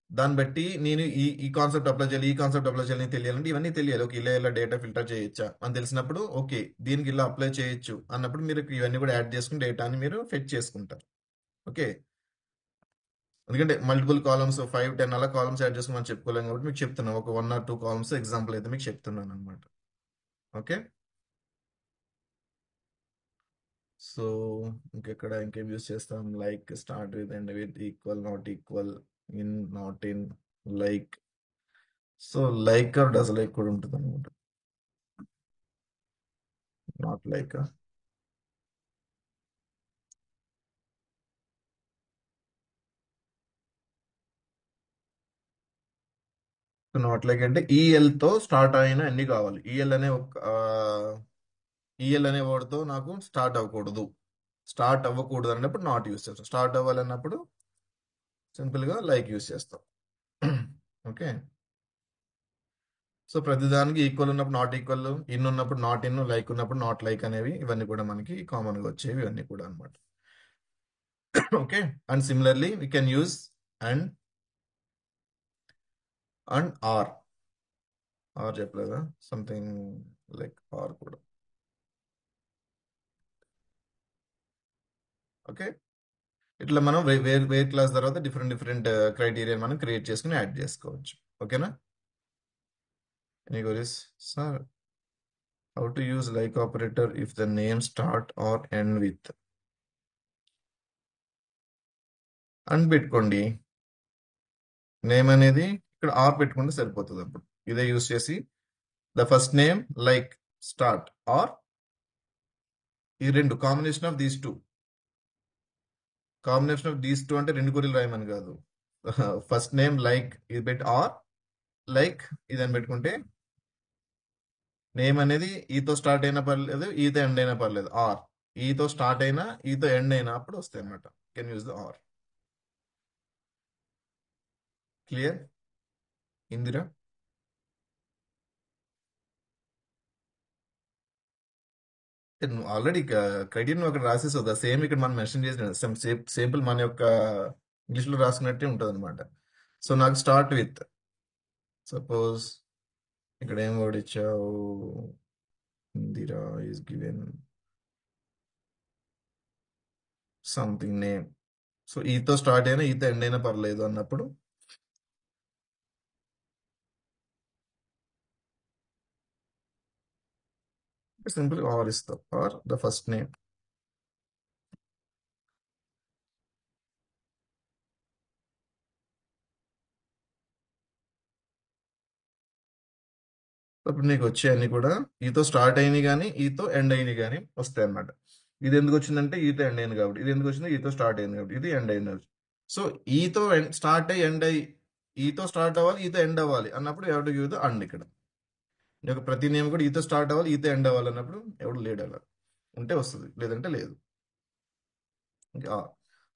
దాన్ని బట్టి నేను ఈ ఈ కాన్సెప్ట్ అప్లై చేయాలి, ఈ కాన్సెప్ట్ అప్లై చేయాలి అని తెలియాలంటే ఇవన్నీ తెలియాలి. ఓకే, ఇలా ఇలా డేటా ఫిల్టర్ చేయొచ్చా అని తెలిసినప్పుడు, ఓకే దీనికి ఇలా అప్లై చేయొచ్చు అన్నప్పుడు మీరు ఇవన్నీ కూడా యాడ్ చేసుకుని డేటాని మీరు ఫెచ్ చేసుకుంటారు. ఓకే, ఎందుకంటే మల్టిపుల్ కాలమ్స్ 5, 10 అలా కాలమ్స్ యాడ్ చేసుకుని మనం చెప్పుకోలేం కాబట్టి మీకు చెప్తున్నాను. ఒక 1 or 2 కాలమ్స్ ఎగ్జాంపుల్ అయితే మీకు చెప్తున్నాను అనమాట. ఓకే, సో ఇంకెక్కడ ఇంకేం యూస్ చేస్తాం? Like, start with, end with, equal, not equal, in, not in, like. So like or does like కూడా ఉంటుంది అనమాట. నాట్ లైక్, నాట్ లైక్ అంటే ఈఎల్ తో స్టార్ట్ అయిన అన్ని కావాలి. ఈఎల్ అనే ఒక ఈఎల్ అనే వర్డ్ తో నాకు స్టార్ట్ అవ్వకూడదు. స్టార్ట్ అవ్వకూడదు అన్నప్పుడు నాట్ యూస్ చేస్తాం. స్టార్ట్ అవ్వాలన్నప్పుడు సింపుల్ గా లైక్ యూస్ చేస్తాం. ఓకే, సో ప్రతిదానికి ఈక్వల్ ఉన్నప్పుడు నాట్ ఈక్వల్, ఇన్ ఉన్నప్పుడు నాట్ ఇన్, లైక్ ఉన్నప్పుడు నాట్ లైక్ అనేవి ఇవన్నీ కూడా మనకి కామన్ గా వచ్చేవి ఇవన్నీ కూడా అనమాట. Okay, and similarly we can use and and or. Or చెప్పలేదా? సంథింగ్ లైక్ ఆర్ కూడా. ఓకే, ఇట్లా మనం వేర్ క్లాస్ తర్వాత డిఫరెంట్ డిఫరెంట్ క్రైటీరియా మనం క్రియేట్ చేసుకుని యాడ్ చేసుకోవచ్చు. ఓకేనా? Any queries sir? How to use like operator if the name start or end with? అని పెట్టుకోండి. నేమ్ అనేది ఇక్కడ ఆర్ పెట్టుకుంటే సరిపోతుంది. అప్పుడు ఇదే యూజ్ చేసి the first name like start or, ఈ రెండు combination of these two. Combination of these two అంటే రెండు కొరీలు రాయమని కాదు. ఫస్ట్ నేమ్ లైక్ ఇది పెట్టి ఆర్, లైక్ ఇదని పెట్టుకుంటే నేమ్ అనేది ఈతో స్టార్ట్ అయినా పర్లేదు, ఈతో ఎండ్ అయినా పర్లేదు. ఆర్ ఈతో స్టార్ట్ అయినా ఈతో ఎండ్ అయినా అప్పుడు వస్తాయి అనమాట. Can use the or. Clear Indira? నువ్వు ఆల్రెడీ క్రైటీరియన్ అక్కడ రాసేసి వద్దా, సేమ్ ఇక్కడ మనం మెన్షన్ చేసిన సింపుల్ మన యొక్క ఇంగ్లీష్ లో రాసుకున్నట్టే ఉంటుంది అనమాట. సో నాకు స్టార్ట్ విత్, సపోజ్ ఇక్కడ ఏం వర్డ్ ఇచ్చావు, Indira is given something name, so ఈతో స్టార్ట్ అయినా ఈతో ఎండ్ అయినా పర్లేదు అన్నప్పుడు సింపుల్ ఆర్ ఇస్తాం, ఆర్ ద ఫస్ట్ నేమ్. ఇప్పుడు నీకు వచ్చేయన్నీ కూడా ఈతో స్టార్ట్ అయినాయి కానీ ఈతో ఎండ్ అయినాయి కానీ వస్తాయి అన్నమాట. ఇది ఎందుకు వచ్చిందంటే ఈతో ఎండ్ అయింది కాబట్టి, ఇది ఎందుకు వచ్చింది ఈతో స్టార్ట్ అయింది కాబట్టి, ఇది ఎండ్ అయింది కాబట్టి. సో ఈతో స్టార్ట్ అయ్యి ఎండ్ అయ్యి, ఈతో స్టార్ట్ అవ్వాలి ఈతో ఎండ్ అవ్వాలి అన్నప్పుడు ఎవరు గివ్ ద అండ్ ఇక్కడ. నీకు ప్రతి నేమ్ కూడా ఈతో స్టార్ట్ అవ్వాలి ఈతో ఎండ్ అవ్వాలి అన్నప్పుడు ఎవడు లేడు అలా. ఉంటే వస్తుంది, లేదంటే లేదు. ఇంకా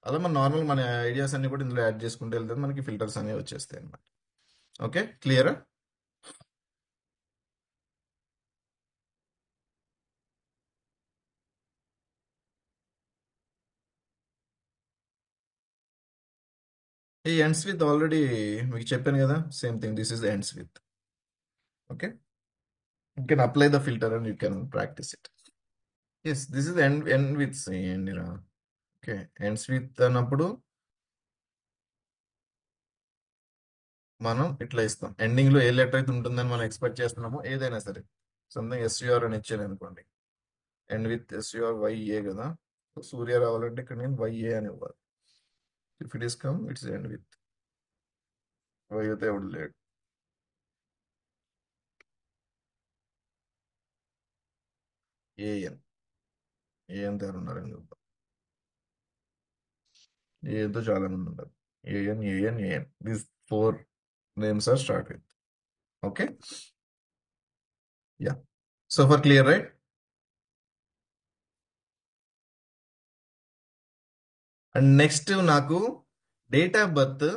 అలా మన నార్మల్ మన ఐడియాస్ అన్ని కూడా ఇందులో యాడ్ చేసుకుంటూ వెళ్తే మనకి ఫిల్టర్స్ అనేవి వచ్చేస్తాయి అన్నమాట. ఓకే, క్లియరా? ఈ ఎండ్స్ విత్ ఆల్రెడీ మీకు చెప్పాను కదా, same thing, this is ends with. Okay, you can apply the filter and you can practice it. Yes, this is end with ఏంటిరా. ఓకే, ఎండ్స్ విత్ అన్నప్పుడు మనం ఇట్లా ఇస్తాం. ఎండింగ్ లో ఏ లెటర్ అయితే ఉంటుందని మనం ఎక్స్పెక్ట్ చేస్తున్నామో ఏదైనా సరే, సంథింగ్ ఎస్యూఆర్ అని ఇచ్చాను అనుకోండి, ఎండ్ విత్ ఎస్యూఆర్ వైఏ కదా. సో సూర్య రావాలంటే ఇక్కడ నేను వైఏ అని ఇవ్వాలి. If it is come its end with Y అయితే ఎవడు లేడు. ఏఎన్, ఏఎన్ దగ్గర ఉన్నారని చూద్దాం. ఏఎన్తో చాలా మంది ఉన్నారు. AN AN AN, these four names are start with. Okay, ya. So for clear right. And next నాకు డేట్ ఆఫ్ బర్త్,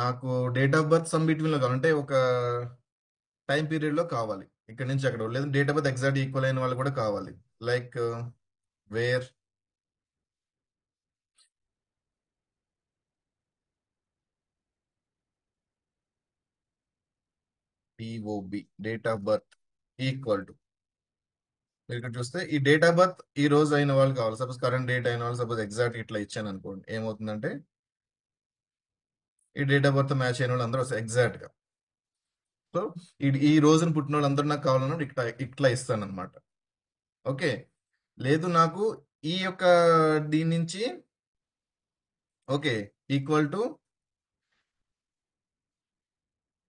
నాకు date of birth some between లో కావాలంటే ఒక టైం పీరియడ్ లో కావాలి, ఇక్కడ నుంచి అక్కడ, లేదా date of birth exact equal అయిన వాళ్ళు కూడా కావాలి. Like where POB date of birth equal to, మీరు ఇక్కడ చూస్తే ఈ డేట్ ఆఫ్ బర్త్ ఈ రోజు అయిన వాళ్ళు కావాలి. సపోజ్ కరెంట్ డేట్ అయిన వాళ్ళు, సపోజ్ ఎగ్జాక్ట్ ఇట్లా ఇచ్చాను అనుకోండి, ఏమవుతుందంటే ఈ డేట్ ఆఫ్ బర్త్ మ్యాచ్ అయిన వాళ్ళు అందరూ వస్తారు ఎగ్జాక్ట్ గా. సో ఈ రోజున పుట్టిన వాళ్ళు అందరూ నాకు కావాలన్నప్పుడు ఇట్లా ఇట్లా ఇస్తాను అనమాట. ఓకే, లేదు నాకు ఈ యొక్క దీని నుంచి, ఓకే, ఈక్వల్ టు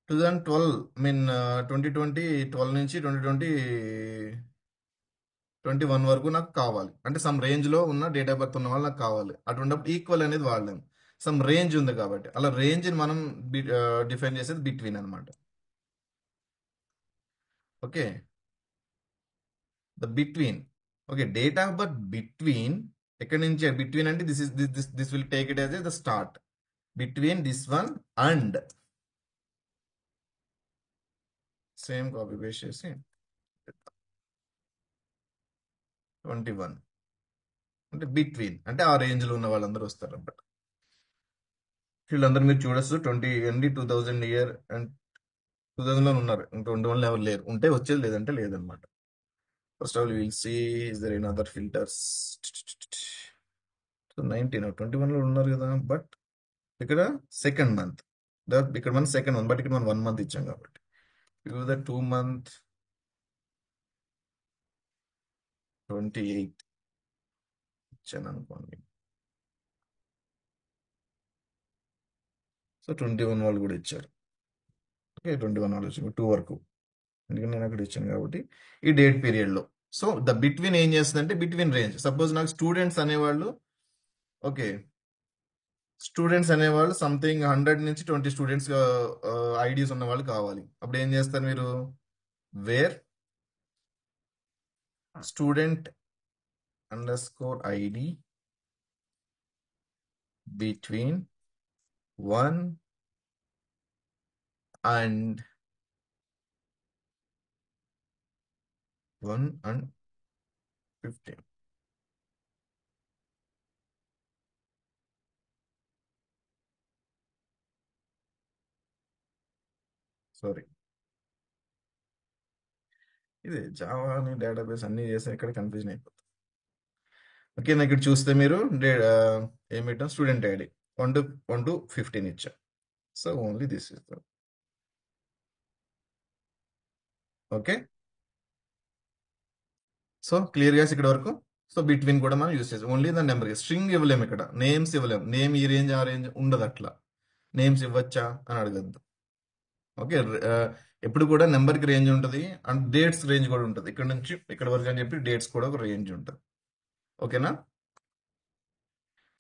2012, మీన్ 2012 నుంచి 2021 వరకు నాకు కావాలి. అంటే సమ్ రేంజ్ లో ఉన్న డేట్ ఆఫ్ బర్త్ ఉన్న వాళ్ళు నాకు కావాలి. అటువంటిప్పుడు ఈక్వల్ అనేది వాడలేము, సమ్ రేంజ్ ఉంది కాబట్టి. అలా రేంజ్ మనం డిఫైన్ చేసేది బిట్వీన్ అనమాట. Okay, the between. Okay, date of birth between, ఎక్కడి నుంచి బిట్వీన్ అంటే this is this will take it as the start between this one and, same copy paste చేసి 21, అంటే బిట్వీన్ అంటే ఆ రేంజ్ లో ఉన్న వాళ్ళందరూ వస్తారు అన్నమాట. వీళ్ళందరూ మీరు చూడొచ్చు 2020 ఇయర్ అండ్ 2000 లో ఉన్నారు, ఇంకా 21 ఎవరు లేరు. ఉంటే వచ్చేది, లేదంటే లేదనమాట. First of all will see is there any other filters. So 21 లో ఉన్నారు కదా, బట్ ఇక్కడ సెకండ్ మంత్, ఇక్కడ మన సెకండ్ మంత్, బట్ ఇక్కడ మనం 1 మంత్ ఇచ్చాం కాబట్టి ద 2 మంత్ 28 ఇచ్చాను అనుకోండి. సో 21 వాళ్ళు కూడా ఇచ్చారు. ఓకే, 21 వాళ్ళు వచ్చారు 2 వరకు, ఎందుకంటే నేను అక్కడ ఇచ్చాను కాబట్టి ఈ డేట్ పీరియడ్ లో. సో ద బిట్వీన్ ఏం చేస్తుందంటే బిట్వీన్ రేంజ్, సపోజ్ నాకు స్టూడెంట్స్ అనేవాళ్ళు, ఓకే, స్టూడెంట్స్ అనేవాళ్ళు సంథింగ్ 100 నుంచి 20 స్టూడెంట్స్ ఐడీస్ ఉన్న వాళ్ళు కావాలి. అప్పుడు ఏం చేస్తారు మీరు, where student under score ID between 1 and 15. Sorry, ఇది జావా అని డేటాబేస్ అన్ని చేస్తే ఇక్కడ కన్ఫ్యూజన్ అయిపోతుంది. ఓకే, నాకు ఇక్కడ చూస్తే మీరు ఏం పెట్టాం, స్టూడెంట్ ఐడి 1 to 15 ఇచ్చా. So only this is okay. So clear గా ఇక్కడ వరకు. సో బిట్వీన్ కూడా మనం యూస్ చేస్తాం, ఓన్లీ దాని నెంబర్. స్ట్రింగ్ ఇవ్వలేము ఇక్కడ, నేమ్స్ ఇవ్వలేము. నేమ్ ఈ రేంజ్ ఆ రేంజ్ ఉండదు అట్లా. నేమ్స్ ఇవ్వచ్చా అని అడగద్దు. ఓకే. ఎప్పుడు కూడా నెంబర్కి రేంజ్ ఉంటుంది అండ్ డేట్స్ రేంజ్ కూడా ఉంటుంది. ఇక్కడ నుంచి ఇక్కడ వరకు అని చెప్పి డేట్స్ కూడా ఒక రేంజ్ ఉంటుంది. ఓకేనా.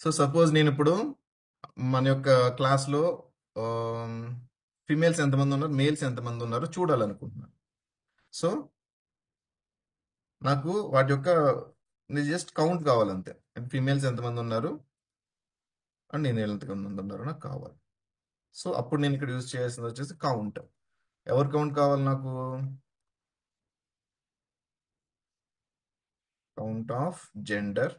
సో సపోజ్ నేను ఇప్పుడు మన యొక్క క్లాస్లో ఫిమేల్స్ ఎంతమంది ఉన్నారు, మేల్స్ ఎంతమంది ఉన్నారో చూడాలనుకుంటున్నాను. సో నాకు వాటి యొక్క జస్ట్ కౌంట్ కావాలంతే. ఫిమేల్స్ ఎంతమంది ఉన్నారు అండ్ నేను ఎంతమంది ఉన్నారో నాకు కావాలి. సో అప్పుడు నేను ఇక్కడ యూజ్ చేయాల్సింది వచ్చేసి కౌంట్. ఎవరు కౌంట్ కావాలి నాకు? Count of gender,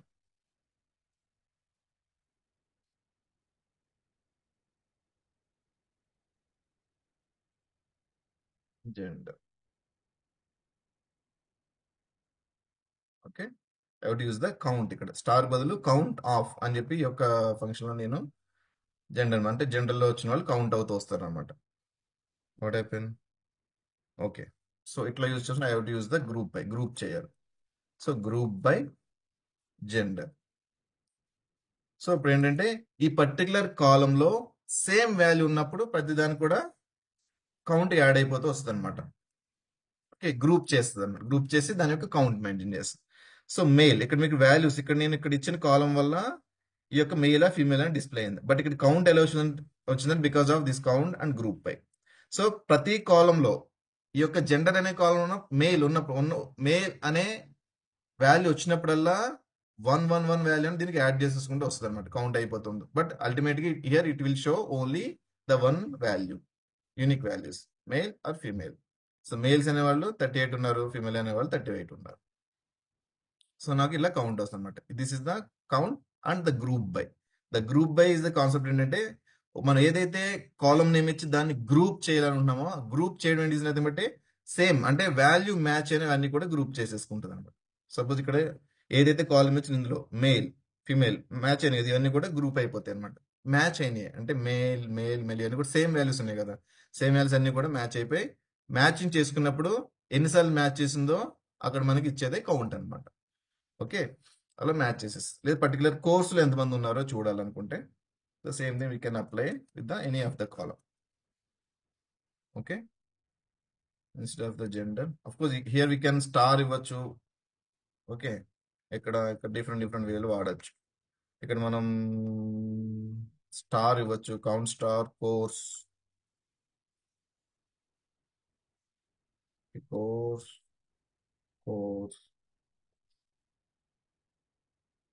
gender. Okay. I would use the count. ఇక్కడ స్టార్ బదులు కౌంట్ ఆఫ్ అని చెప్పి ఈ యొక్క ఫంక్షన్ లో నేను జెండర్ అంటే జెండర్ లో వచ్చిన వాళ్ళు కౌంట్ అవుతూ వస్తారు అనమాట. వాట్ అయిపోయింది. ఓకే. సో ఇట్లా యూజ్ చేసిన I would use the group by, group చేయాలి. So group by gender. So ఇప్పుడు ఏంటంటే ఈ పర్టికులర్ కాలంలో సేమ్ వాల్యూ ఉన్నప్పుడు ప్రతిదానికి కూడా కౌంట్ యాడ్ అయిపోతూ వస్తుంది అనమాట. ఓకే. గ్రూప్ చేస్తుంది అన్నమాట. గ్రూప్ చేసి దాని యొక్క కౌంట్ మెయింటైన్ చేస్తుంది. సో మెయిల్, ఇక్కడ మీకు వాల్యూస్ ఇక్కడ నేను ఇక్కడ ఇచ్చిన కాలం వల్ల ఈ యొక్క మెయిల్ ఫీమేల్ అని డిస్ప్లే అయింది. బట్ ఇక్కడ కౌంట్ ఎలా వచ్చిందంటే because of this count and group by. So ప్రతి కాలంలో ఈ యొక్క జెండర్ అనే కాలంలో మెయిల్ ఉన్నప్పుడు మెయిల్ అనే వాల్యూ వచ్చినప్పుడల్లా 111 వాల్యూ అని దీనికి యాడ్ చేసేసుకుంటూ వస్తుంది అనమాట, కౌంట్ అయిపోతుంది. బట్ అల్టిమేట్గా here it will show only the one value, unique values, male or female. So males అనేవాళ్ళు 38 ఉన్నారు, ఫీమేల్ అనేవాళ్ళు 38 ఉన్నారు. సో నాకు ఇలా కౌంట్ వస్తుంది అనమాట. This is the count and the group by. The group by is the concept ఏంటంటే మనం ఏదైతే కాలం నేమ్ ఇచ్చి దాన్ని గ్రూప్ చేయాలనుకుంటున్నామో గ్రూప్ చేయడం రీజన్ అయితే బట్టి సేమ్ అంటే వాల్యూ మ్యాచ్ అనేవి అన్ని కూడా గ్రూప్ చేసేసుకుంటుంది అనమాట. సపోజ్ ఇక్కడ ఏదైతే కాలం ఇచ్చిన ఇందులో మేల్ ఫీమేల్ మ్యాచ్ అనేది ఇవన్నీ కూడా గ్రూప్ అయిపోతాయి అనమాట. మ్యాచ్ అయినాయి అంటే మేల్ మేల్ మేల్ అన్ని కూడా సేమ్ వాల్యూస్ ఉన్నాయి కదా, సేమ్ వాల్యూస్ అన్ని కూడా మ్యాచ్ అయిపోయి మ్యాచింగ్ చేసుకున్నప్పుడు ఎన్నిసార్లు మ్యాచ్ చేసిందో అక్కడ మనకి ఇచ్చేదే కౌంట్ అనమాట. ఓకే. అలా మ్యాచ్ చేసేసి లేదు పర్టికులర్ కోర్సులో ఎంతమంది ఉన్నారో చూడాలనుకుంటే the same thing we can apply with the any of the column. Okay. Instead of the gender of course here we can star ఇవ్వచ్చు. ఓకే. ఇక్కడ ఇక్కడ డిఫరెంట్ డిఫరెంట్ వేలు వాడచ్చు. ఇక్కడ మనం స్టార్ ఇవ్వచ్చు, count star course, course course.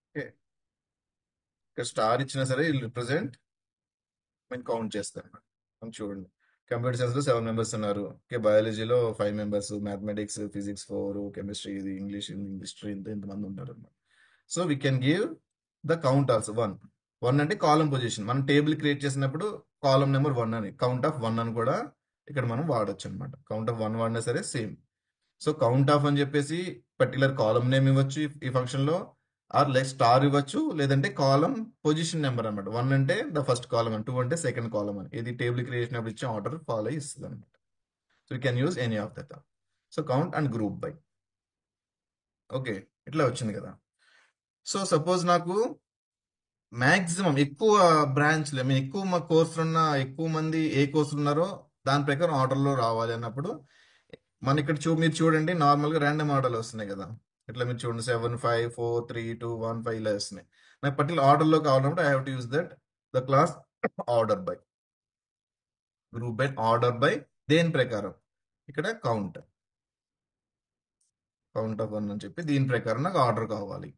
Okay. ఇక్కడ star ఇచ్చినా సరే ఇది రిప్రజెంట్ మేము కౌంట్ చేస్తాం. మనం చూడండి కంప్యూటర్ సైన్స్ లో 7 మెంబర్స్ ఉన్నారు. ఓకే. బయాలజీలో 5 మెంబర్స్, మ్యాథమెటిక్స్ ఫిజిక్స్ 4, కెమిస్ట్రీ ఇది ఇంగ్లీష్ హిస్టరీ ఇంతమంది ఉంటారు అనమాట. So we can give the count also 1. 1 అంటే కాలం పొజిషన్. మనం టేబుల్ క్రియేట్ చేసినప్పుడు కాలం నెంబర్ 1 అని కౌంట్ ఆఫ్ 1 అని కూడా ఇక్కడ మనం వాడచ్చు అనమాట. కౌంట్ ఆఫ్ 1 వాడినా సరే సేమ్. సో కౌంట్ ఆఫ్ అని చెప్పేసి పర్టికులర్ కాలం నేమ్ ఇవ్వచ్చు ఈ ఫంక్షన్ లో, ఆర్ లైక్ స్టార్ ఇవ్వచ్చు, లేదంటే కాలం పొజిషన్ నెంబర్ అనమాట. 1 అంటే ద ఫస్ట్ కాలం అని, 2 అంటే సెకండ్ కాలం అని. ఇది టేబుల్ క్రియేషన్ అప్పుడు ఇచ్చే ఆర్డర్ ఫాలో ఇస్తుంది అనమాట. So you can use any of that. So count and group by. Okay. ఇట్లా వచ్చింది కదా. సో సపోజ్ నాకు మాక్సిమం ఎక్కువ బ్రాంచ్లు మీన్ ఎక్కువ మా కోర్సులు ఉన్న ఎక్కువ మంది ఏ కోర్సులు ఉన్నారో దాని ప్రకారం ఆర్డర్లో రావాలి అన్నప్పుడు మన ఇక్కడ మీరు చూడండి నార్మల్గా ర్యాండమ్ ఆర్డర్లు వస్తున్నాయి కదా. ఇట్లా మీరు చూడండి 7 5 4 3 2 1 5 ఇలా వస్తున్నాయి. నాకు పర్టికులర్ ఆర్డర్లో కావాలంటే I have to use that the class order by, group by order by దేని ప్రకారం ఇక్కడ కౌంట్ కౌంట్ ఆఫ్ 1 అని చెప్పి దీని ప్రకారం నాకు ఆర్డర్ కావాలి.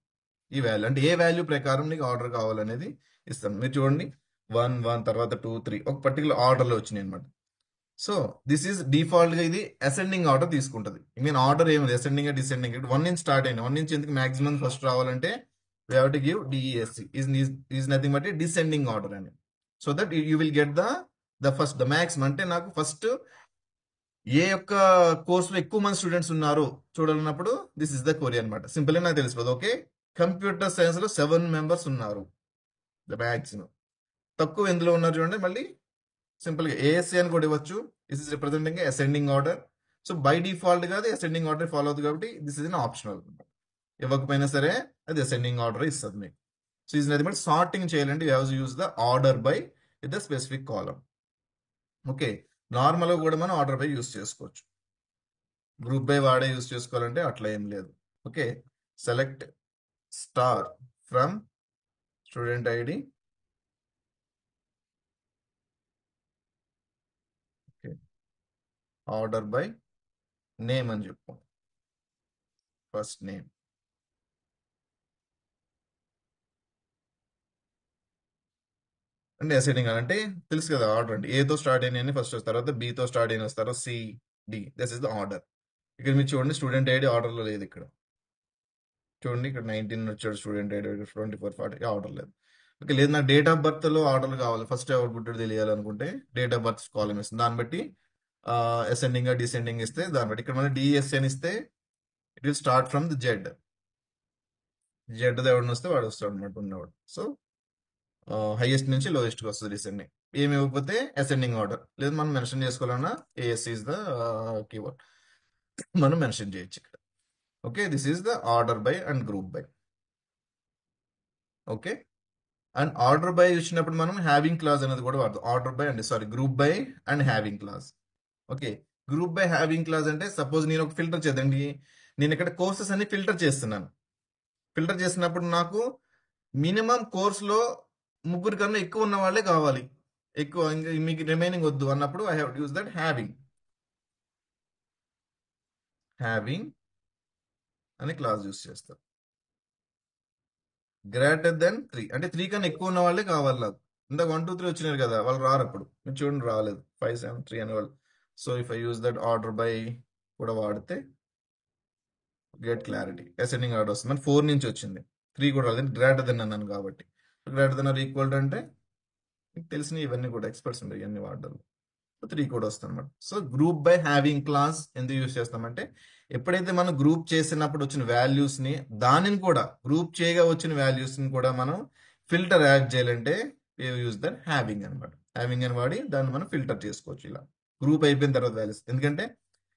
ఈ వాల్యూ అంటే ఏ వాల్యూ ప్రకారం నీకు ఆర్డర్ కావాలనేది ఇస్తాను. మీరు చూడండి 1 1 తర్వాత 2 3 ఒక పర్టికులర్ ఆర్డర్లో వచ్చినాయి అనమాట. సో దిస్ ఈస్ డిఫాల్ట్ గా ఇది అసెండింగ్ ఆర్డర్ తీసుకుంటది. ఐ మీన్ ఆర్డర్ ఏముంది అసెండింగ్ డిసెండింగ్. 1 నుంచి స్టార్ట్ అయిన 1 నుంచి ఎందుకు మాక్సిమం ఫస్ట్ రావాలంటే we have to give DSC is nothing but descending order అని. So that you will get the first the maximum అంటే నాకు ఫస్ట్ ఏ యొక్క కోర్సులో ఎక్కువ మంది స్టూడెంట్స్ ఉన్నారు చూడాలన్నప్పుడు దిస్ ఇస్ ద క్వరీ అనమాట. సింపుల్ గా నాకు తెలిసిపోదు. ఓకే కంప్యూటర్ సైన్స్ లో 7 మెంబర్స్ ఉన్నారు మ్యాక్సిమం. తక్కువ ఎందులో ఉన్నారు చూడండి, మళ్ళీ సింపుల్ గా ఏఎస్సి అని కూడా ఇవ్వచ్చు. This is representing ascending order. So by default గా అది అసెండింగ్ ఆర్డర్ ఫాలో అవుతుంది కాబట్టి దిస్ ఇస్ అన్ ఆప్షనల్. ఇవ్వకపోయినా సరే అది అసెండింగ్ ఆర్డర్ ఇస్తుంది మీకు. సో ఇది నది బట్టి సార్టింగ్ చేయాలంటే you have to use the order by with the specific column. Okay, నార్మల్గా కూడా మనం ఆర్డర్ బై యూస్ చేసుకోవచ్చు. గ్రూప్ బై వాడే యూస్ చేసుకోవాలంటే అట్లా ఏం లేదు. Okay, select star from student ID. Okay, order by name అని చెప్పు, ఫస్ట్ నేమ్. అంటే అసెండింగ్ అంటే తెలుసు కదా ఆర్డర్ అంటే ఏతో స్టార్ట్ అయిన ఫస్ట్ వస్తారు, తర్వాత బితో స్టార్ట్ అయిన వస్తారు, C D. This is the order. ఇక్కడ మీరు చూడండి స్టూడెంట్ ఐడి ఆర్డర్లో లేదు. ఇక్కడ చూడండి, ఇక్కడ 19 వచ్చాడు స్టూడెంట్ ఐడి, 24 40 ఆర్డర్ లేదు. ఓకే, లేదు నాకు డేట్ ఆఫ్ బర్త్ లో ఆర్డర్ కావాలి, ఫస్ట్ ఎవరు పుట్టాడు తెలియాలనుకుంటే డేట్ ఆఫ్ బర్త్ కాలం ఇస్తుంది. దాన్ని బట్టి అసెండింగ్ డిసెండింగ్ ఇస్తే దాన్ని బట్టి ఇక్కడ మనం డిఎస్ఎన్ ఇస్తే it will start from the Z. Z ఎవరిని వస్తే వాడు వస్తాడు అనమాట ఉన్నవాడు. సో హైయెస్ట్ నుంచి లోయెస్ట్ వస్తుంది డిసెండింగ్. ఏమి ఇవ్వకపోతే అసెండింగ్ ఆర్డర్. లేదు మనం మెన్షన్ చేసుకోవాలన్నా ఏఎస్ ఈస్ ద కీవర్డ్, మనం మెన్షన్ చేయొచ్చు ఇక్కడ. Okay, this is the order by and group by. Okay, and order by వచ్చినప్పుడు మనం హ్యావింగ్ క్లాజ్ అనేది కూడా వాడతాం. Order by and sorry group by and having clause. Okay, group by having clause అంటే suppose నేను ఒక ఫిల్టర్ చేద్దండి, నేను ఇక్కడ కోర్సెస్ అన్ని ఫిల్టర్ చేస్తున్నాను. ఫిల్టర్ చేసినప్పుడు నాకు మినిమం కోర్సులో 3 కన్నా ఎక్కువ ఉన్న వాళ్ళే కావాలి, ఎక్కువ ఇంకా మీకు రిమైనింగ్ వద్దు అన్నప్పుడు I have to use that having. Having అని క్లాజ్ యూస్ చేస్తారు. గ్రేటర్ దెన్ 3 అంటే 3 కన్నా ఎక్కువ ఉన్న వాళ్ళే కావాలి నాకు. ఇందాక 1 2 3 వచ్చినారు కదా, వాళ్ళు రారు అప్పుడు. మీరు చూడండి రాలేదు, 5 7 3 అనేవాళ్ళు. So if I use that order by కూడా వాడితే గెట్ క్లారిటీ, అసెండింగ్ ఆర్డర్ వస్తుంది. మన 4 నుంచి వచ్చింది, 3 కూడా రాలేదు, గ్రేటర్ దెన్ అన్నాను కాబట్టి. గ్రేటర్ దెన్ ఆర్ ఈక్వల్ అంటే మీకు తెలిసిన ఇవన్నీ కూడా ఎక్స్పర్ట్స్ ఉంటాయి ఇవన్నీ వాడడం. 3 కూడా వస్తుంది అనమాట. So group by having class ఎందుకు యూస్ చేస్తామంటే ఎప్పుడైతే మనం గ్రూప్ చేసినప్పుడు వచ్చిన వాల్యూస్ ని, దానిని కూడా గ్రూప్ చేయగా వచ్చిన వాల్యూస్ ని కూడా మనం ఫిల్టర్ యాడ్ చేయాలంటే యూజ్ దట్ హ్యావింగ్ అనమాట. హ్యావింగ్ అని వాడి దాన్ని మనం ఫిల్టర్ చేసుకోవచ్చు ఇలా గ్రూప్ అయిపోయిన తర్వాత వాల్యూస్. ఎందుకంటే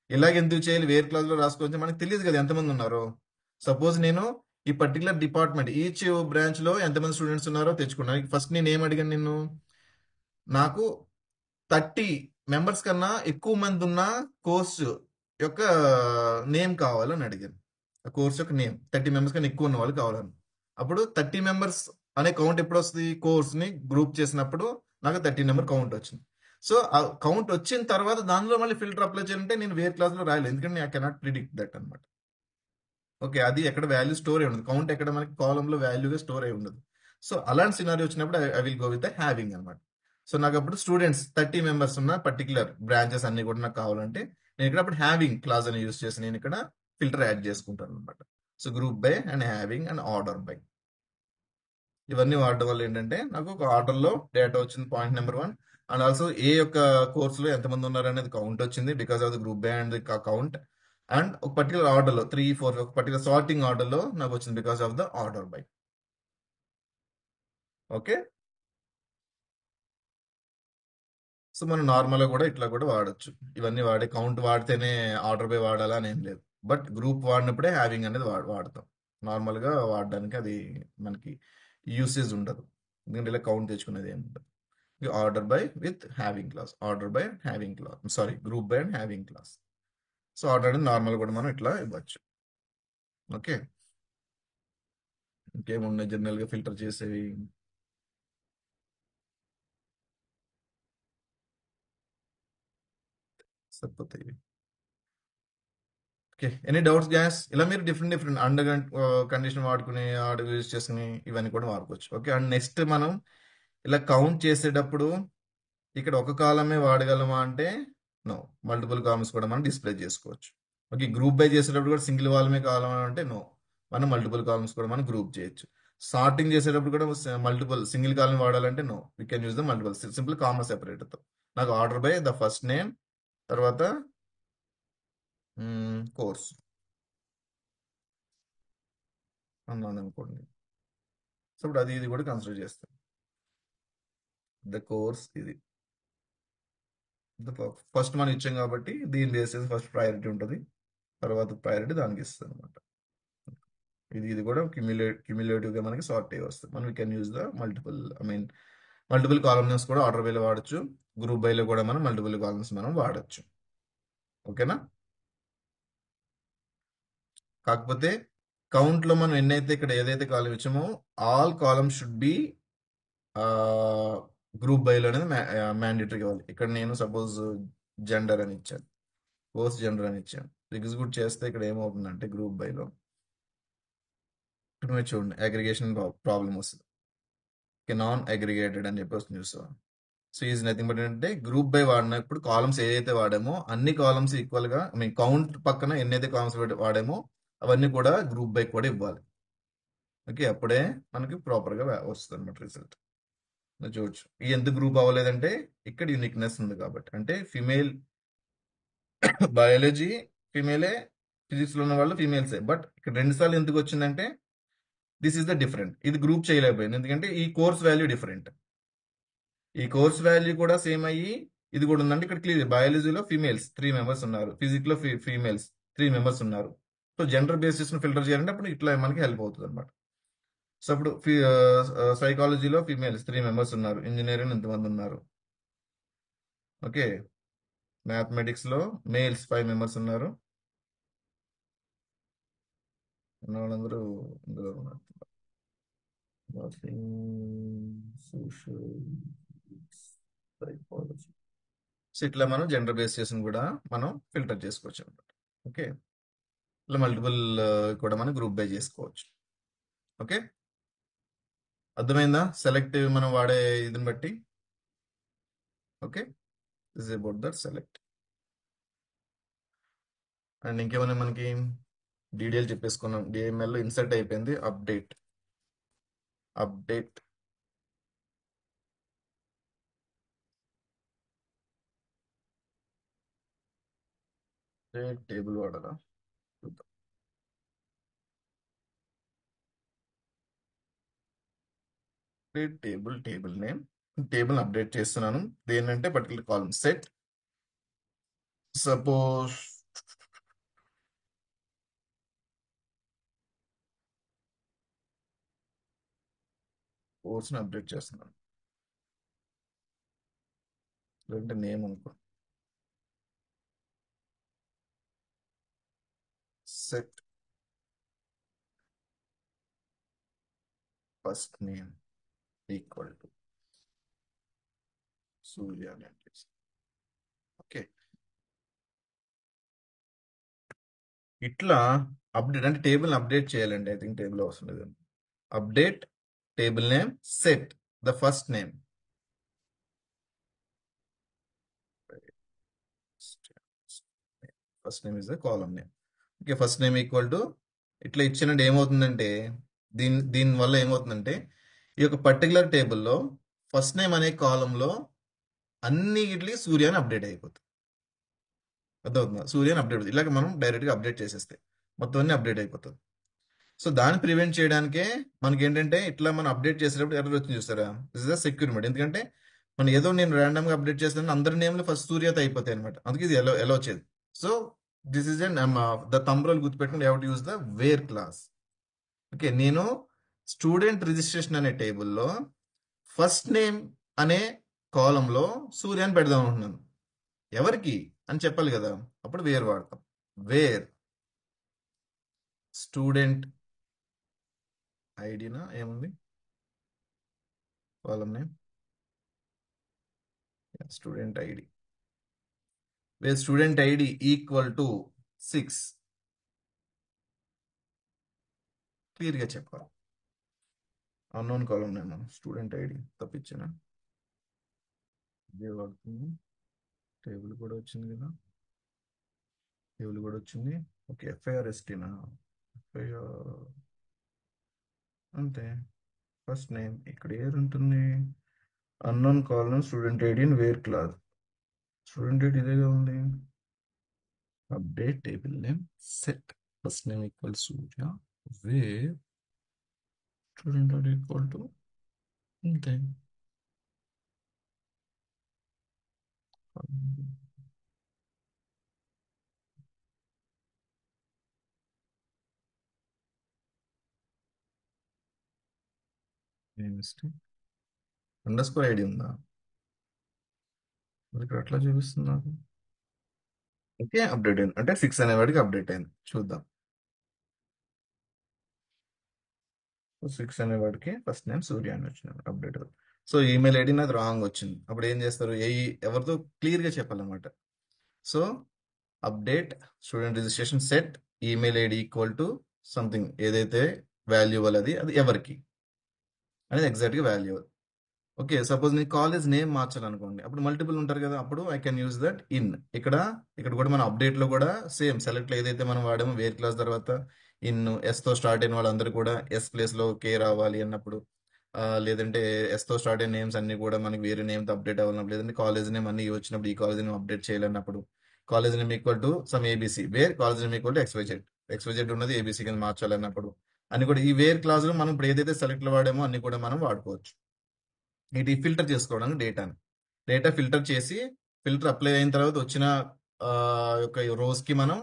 ఇలాగ ఎందుకు చేయాలి, వేరే క్లాస్ లో రాసుకోవచ్చు, మనకి తెలియదు కదా ఎంతమంది ఉన్నారో. సపోజ్ నేను ఈ పర్టికులర్ డిపార్ట్మెంట్ ఈచ్ బ్రాంచ్ లో ఎంతమంది స్టూడెంట్స్ ఉన్నారో తెచ్చుకున్నాను. ఫస్ట్ నేను ఏం అడిగాను, నిన్ను నాకు 30 మెంబర్స్ కన్నా ఎక్కువ మంది ఉన్న కోర్సు యొక్క నేమ్ కావాలని అడిగాను. ఆ కోర్స్ యొక్క నేమ్ 30 మెంబర్స్ కన్నా ఎక్కువ ఉన్న వాళ్ళు కావాలని. అప్పుడు 30 మెంబర్స్ అనే కౌంట్ ఎప్పుడు వస్తుంది, కోర్స్ ని గ్రూప్ చేసినప్పుడు నాకు 30 నెంబర్ కౌంట్ వచ్చింది. సో ఆ కౌంట్ వచ్చిన తర్వాత దానిలో మళ్ళీ ఫిల్టర్ అప్లై చేయాలంటే నేను వేరే క్లాస్ లో రాయలేదు, ఎందుకంటే ఐ కెనాట్ ప్రిడిక్ట్ దట్ అనమాట. ఓకే, అది ఎక్కడ వాల్యూ స్టోర్ అయి ఉండదు, కౌంట్ ఎక్కడ మనకి కాలం లో వాల్యూగా స్టోర్ అయి ఉండదు. సో అలాంటి సినారీ వచ్చినప్పుడు I will go with the having అనమాట. సో నాకు అప్పుడు స్టూడెంట్స్ 30 మెంబర్స్ ఉన్న పర్టికులర్ బ్రాంచెస్ అన్ని కూడా నాకు కావాలంటే నేను ఇక్కడ అప్పుడు హ్యావింగ్ క్లాజ్ అని యూస్ చేసి నేను ఇక్కడ ఫిల్టర్ యాడ్ చేసుకుంటాను అనమాట. So group by and having and order by ఇవన్నీ వాడడం వల్ల ఏంటంటే నాకు ఒక ఆర్డర్ లో డేటా వచ్చింది, point number 1. And also a యొక్క కోర్సులో ఎంతమంది ఉన్నారు అనేది కౌంట్ వచ్చింది because of the group by and count. And ఒక పర్టికులర్ ఆర్డర్ లో 3 4 ఒక పర్టికులర్ సార్టింగ్ ఆర్డర్ లో నాకు వచ్చింది because of the order by. Okay, so మనం నార్మల్గా కూడా ఇట్లా కూడా వాడచ్చు. ఇవన్నీ వాడే కౌంట్ వాడితేనే ఆర్డర్ బై వాడాలా అని ఏం లేదు, బట్ గ్రూప్ వాడినప్పుడే హ్యావింగ్ అనేది వాడతాం. నార్మల్గా వాడడానికి అది మనకి యూసేజ్ ఉండదు, ఎందుకంటే ఇలా కౌంట్ తెచ్చుకునేది ఏమి ఉండదు. Order by with having class, order by having class, sorry group by and having class. So order అనేది నార్మల్ కూడా మనం ఇట్లా ఇవ్వచ్చు. ఓకే, ఇంకేమున్నాయి జనరల్గా ఫిల్టర్ చేసేవి. సరిపోతాయి. Okay, any doubts gas? ఇలా మీరు డిఫరెంట్ డిఫరెంట్ అండర్ కండిషన్ వాడుకుని ఆర్డర్ యూజ్ చేసుకుని ఇవన్నీ కూడా వాడుకోవచ్చు. ఓకే, అండ్ నెక్స్ట్ మనం ఇలా కౌంట్ చేసేటప్పుడు ఇక్కడ ఒక కాలమే వాడగలమా అంటే నో, మల్టిపుల్ కాలమ్స్ కూడా మనం డిస్ప్లే చేసుకోవచ్చు. ఓకే, గ్రూప్ బై చేసేటప్పుడు కూడా సింగిల్ కాలమే కావాలమా అంటే నో, మనం మల్టిపుల్ కాలమ్స్ కూడా మనం గ్రూప్ చేయొచ్చు. సార్టింగ్ చేసేటప్పుడు కూడా మల్టిపుల్ సింగిల్ కాలం వాడాలంటే no, we can use the multiple simple comma సెపరేటర్తో. నాకు order by the first name, తర్వాత కోర్స్. అన్నాను అనుకోండి. సో ఇప్పుడు అది ఇది కూడా కన్సిడర్ చేస్తాం. ద కోర్స్ ఇది ఫస్ట్ మనం ఇచ్చాం కాబట్టి దీని బేసిస్ ఫస్ట్ ప్రయారిటీ ఉంటుంది, తర్వాత ప్రయారిటీ దానికి ఇస్తుంది అనమాట. ఇది కూడా క్యుములేటివ్ గా మనకి సార్ట్ అయ్యి వస్తుంది. మనం we can use the multiple, I mean multiple columns కూడా ఆర్డర్ బైలో వాడచ్చు, గ్రూప్ బైలో కూడా మనం మల్టిపుల్ కాలమ్స్ మనం వాడచ్చు. ఓకేనా? కాకపోతే కౌంట్ లో మనం ఎన్నైతే ఇక్కడ ఏదైతే కాలం ఇచ్చామో all columns should be group బైలో అనేది మ్యాండేటరీ కావాలి. ఇక్కడ నేను సపోజ్ జెండర్ అని ఇచ్చాను, కోర్స్ జెండర్ అని ఇచ్చాను. ఎగ్జిక్యూట్ చేస్తే ఇక్కడ ఏమవుతుందంటే గ్రూప్ బైలో ఇక్కడ మీరు చూడండి అగ్రిగేషన్ ప్రాబ్లమ్ వస్తుంది. నాన్ అగ్రిగేటెడ్ అని చెప్పి వస్తుంది చూస్తాం. సో ఈజ్ నథింగ్ బట్ ఏంటంటే గ్రూప్ బై వాడినప్పుడు కాలమ్స్ ఏదైతే వాడామో అన్ని కాలమ్స్ ఈక్వల్ గా, ఐ మీన్ కౌంట్ పక్కన ఎన్నైతే కాలమ్స్ వాడామో అవన్నీ కూడా గ్రూప్ బై కూడా ఇవ్వాలి. ఓకే, అప్పుడే మనకి ప్రాపర్ గా వస్తుంది అనమాట రిజల్ట్. చూడొచ్చు ఈ ఎందుకు గ్రూప్ అవ్వలేదంటే ఇక్కడ యూనిక్నెస్ ఉంది కాబట్టి. అంటే ఫిమేల్ బయాలజీ ఫిమేలే, ఫిజిక్స్ లో ఉన్న వాళ్ళు ఫిమేల్సే, బట్ ఇక్కడ 2 సార్లు ఎందుకు వచ్చిందంటే దిస్ ఇస్ ద డిఫరెంట్. ఇది గ్రూప్ చేయలేకపోయింది ఎందుకంటే ఈ కోర్స్ వాల్యూ డిఫరెంట్, ఈ కోర్స్ వాల్యూ కూడా సేమ్ అయ్యి ఇది కూడా ఉందంటే ఇక్కడ క్లియర్. బయాలజీలో ఫీమేల్స్ 3 మెంబర్స్ ఉన్నారు, ఫిజిక్స్ లో ఫీమేల్స్ 3 మెంబర్స్ ఉన్నారు. సో జెండర్ బేసిస్ ను ఫిల్టర్ చేయాలంటే అప్పుడు ఇట్లా మనకి హెల్ప్ అవుతుంది అనమాట. సో అప్పుడు సైకాలజీలో ఫీమేల్స్ 3 మెంబర్స్ ఉన్నారు, ఇంజనీరింగ్ ఇంతమంది ఉన్నారు. ఓకే, మ్యాథమెటిక్స్ లో మేల్స్ 5 మెంబర్స్ ఉన్నారు, ఉన్న వాళ్ళందరూ ఇందులో ఉన్నారు. Social psychology. సో ఇట్లా మనం జెండర్ బేస్ చేసి కూడా మనం ఫిల్టర్ చేసుకోవచ్చు అనమాట. ఓకే, ఇట్లా మల్టిపుల్ కూడా మనం గ్రూప్ బై చేసుకోవచ్చు. ఓకే, అర్థమైందా? సెలెక్ట్ మనం వాడే ఇదిని బట్టి. Okay, this is about that select. And ఇంకేమైనా మనకి డీటెయిల్ చెప్పేసుకున్నాం. డిఎంఎల్ లో ఇన్సర్ట్ అయిపోయింది. అప్డేట్ టేబుల్ వాడాలా చూద్దాం. టేబుల్ నేమ్, టేబుల్ అప్డేట్ చేస్తున్నాను. దేనంటే పర్టికులర్ కాలమ్ సెట్. సపోజ్ కోర్స్ని అప్డేట్ చేస్తున్నాను, లేదంటే నేమ్ అనుకో. Set first name equal to Surya అని చెప్పేసి. ఓకే, ఇట్లా అప్డేట్ అంటే టేబుల్ అప్డేట్ చేయాలండి. ఐ థింక్ టేబుల్ అవసరం లేదు. Update table name set the first name. First name is the column name. Okay, first name equal to ఇట్లా ఇచ్చినట్టు ఏమవుతుందంటే దీని వల్ల ఏమవుతుందంటే ఈ యొక్క పర్టికులర్ టేబుల్లో ఫస్ట్ నేమ్ అనే కాలంలో అన్ని ఇట్లీ సూర్యాని అప్డేట్ అయిపోతుంది. అర్థమవుతుందా? సూర్యాని అప్డేట్ అవుతుంది. ఇలాగ మనం డైరెక్ట్గా అప్డేట్ చేసేస్తే మొత్తం అన్ని అప్డేట్ అయిపోతుంది. సో దాన్ని ప్రివెంట్ చేయడానికే మనకి ఏంటంటే ఇట్లా మనం అప్డేట్ చేసేటప్పుడు ఎర్రర్ వచ్చింది చూస్తారా, దిస్ ఇస్ ద సెక్యూరిటీ. ఎందుకంటే మనం ఏదో నేను ర్యాండమ్ గా అప్డేట్ చేస్తాను అందరి నేమ్లు ఫస్ట్ సూర్యత అయిపోతాయి అనమాట. అందుకే ఇది ఎలా వచ్చేది. So this is and the thumb rule గుర్తుపెట్టుకుని have to use the where clause. Okay, నేను స్టూడెంట్ రిజిస్ట్రేషన్ అనే టేబుల్లో ఫస్ట్ నేమ్ అనే కాలంలో సూర్యాన్ని పెడదాం అనుకుంటున్నాను. ఎవరికి అని చెప్పాలి కదా, అప్పుడు వేర్ వాడతాం. వేర్ స్టూడెంట్ ఐడినా ఏముంది column name, student ID, where student ID equal to 6. క్లియర్గా చెప్పాలి. Unknown column name student ID తప్పించిన ఇదే వాడుతుంది. టేబుల్ కూడా వచ్చింది కదా, టేబుల్ కూడా వచ్చింది. ఓకే, ఎఫ్ఐఆర్ ఎస్టీనా, ఎఫ్ఐఆర్ అంతే. ఫస్ట్ నేమ్ ఇక్కడ ఏది ఉంటుంది, unknown column student ID in where clause. Student ID ఇదేగా ఉంది. Update table name set first name equal Surya where student ID equal to ఇంతే. అండర్ స్కోర్ ఐడి ఉందా? మరి ఇక్కడ అట్లా చూపిస్తుంది నాకు. ఓకే, అప్డేట్ అయింది అంటే 6 అనే వాడికి అప్డేట్ అయింది. చూద్దాం. 6 అనే వాడికి ఫస్ట్ నేమ్ సూర్య అని వచ్చింది అప్డేట్. సో ఈమెయిల్ ఐడి నాది రాంగ్ వచ్చింది. అప్పుడు ఏం చేస్తారు? ఎవరితో క్లియర్గా చెప్పాలన్నమాట. So update student registration set email ID equal to something, ఏదైతే వాల్యూబుల్ అది ఎవరికి అనేది ఎగ్జాక్ట్గా వాల్యూ. ఓకే, సపోజ్ నీ కాలేజ్ నేమ్ మార్చాలనుకోండి, అప్పుడు మల్టిపుల్ ఉంటారు కదా, అప్పుడు I can use that in. ఇక్కడ ఇక్కడ కూడా మన అప్డేట్ లో కూడా సేమ్ సెలెక్ట్ లో ఏదైతే మనం వాడామో వేర్ క్లాస్ తర్వాత ఇన్ ఎస్ తో స్టార్ట్ అయిన వాళ్ళందరూ కూడా ఎస్ ప్లేస్ లో కే రావాలి అన్నప్పుడు, లేదంటే ఎస్ తో స్టార్ట్ అయిన నేమ్స్ అన్ని కూడా మనకి వేరే నేమ్ తో అప్డేట్ అవ్వాలన్నప్పుడు, లేదంటే కాలేజ్ నేమ్ అన్ని వచ్చినప్పుడు ఈ కాలేజ్ నేమ్ అప్డేట్ చేయాలన్నప్పుడు, college name equal to some ABC where college name equal to XYZ, XYZ ఉన్నది ఏబీసీ కింద మార్చాలన్నప్పుడు అన్ని కూడా ఈ వేర్ క్లాజ్ లో మనం ఇప్పుడు ఏదైతే సెలెక్ట్ లో వాడామో అన్ని కూడా మనం వాడుకోవచ్చు. ఇది ఫిల్టర్ చేసుకోవడానికి డేటా ఫిల్టర్ చేసి, ఫిల్టర్ అప్లై అయిన తర్వాత వచ్చిన ఆ, యొక్క రోస్ కి మనం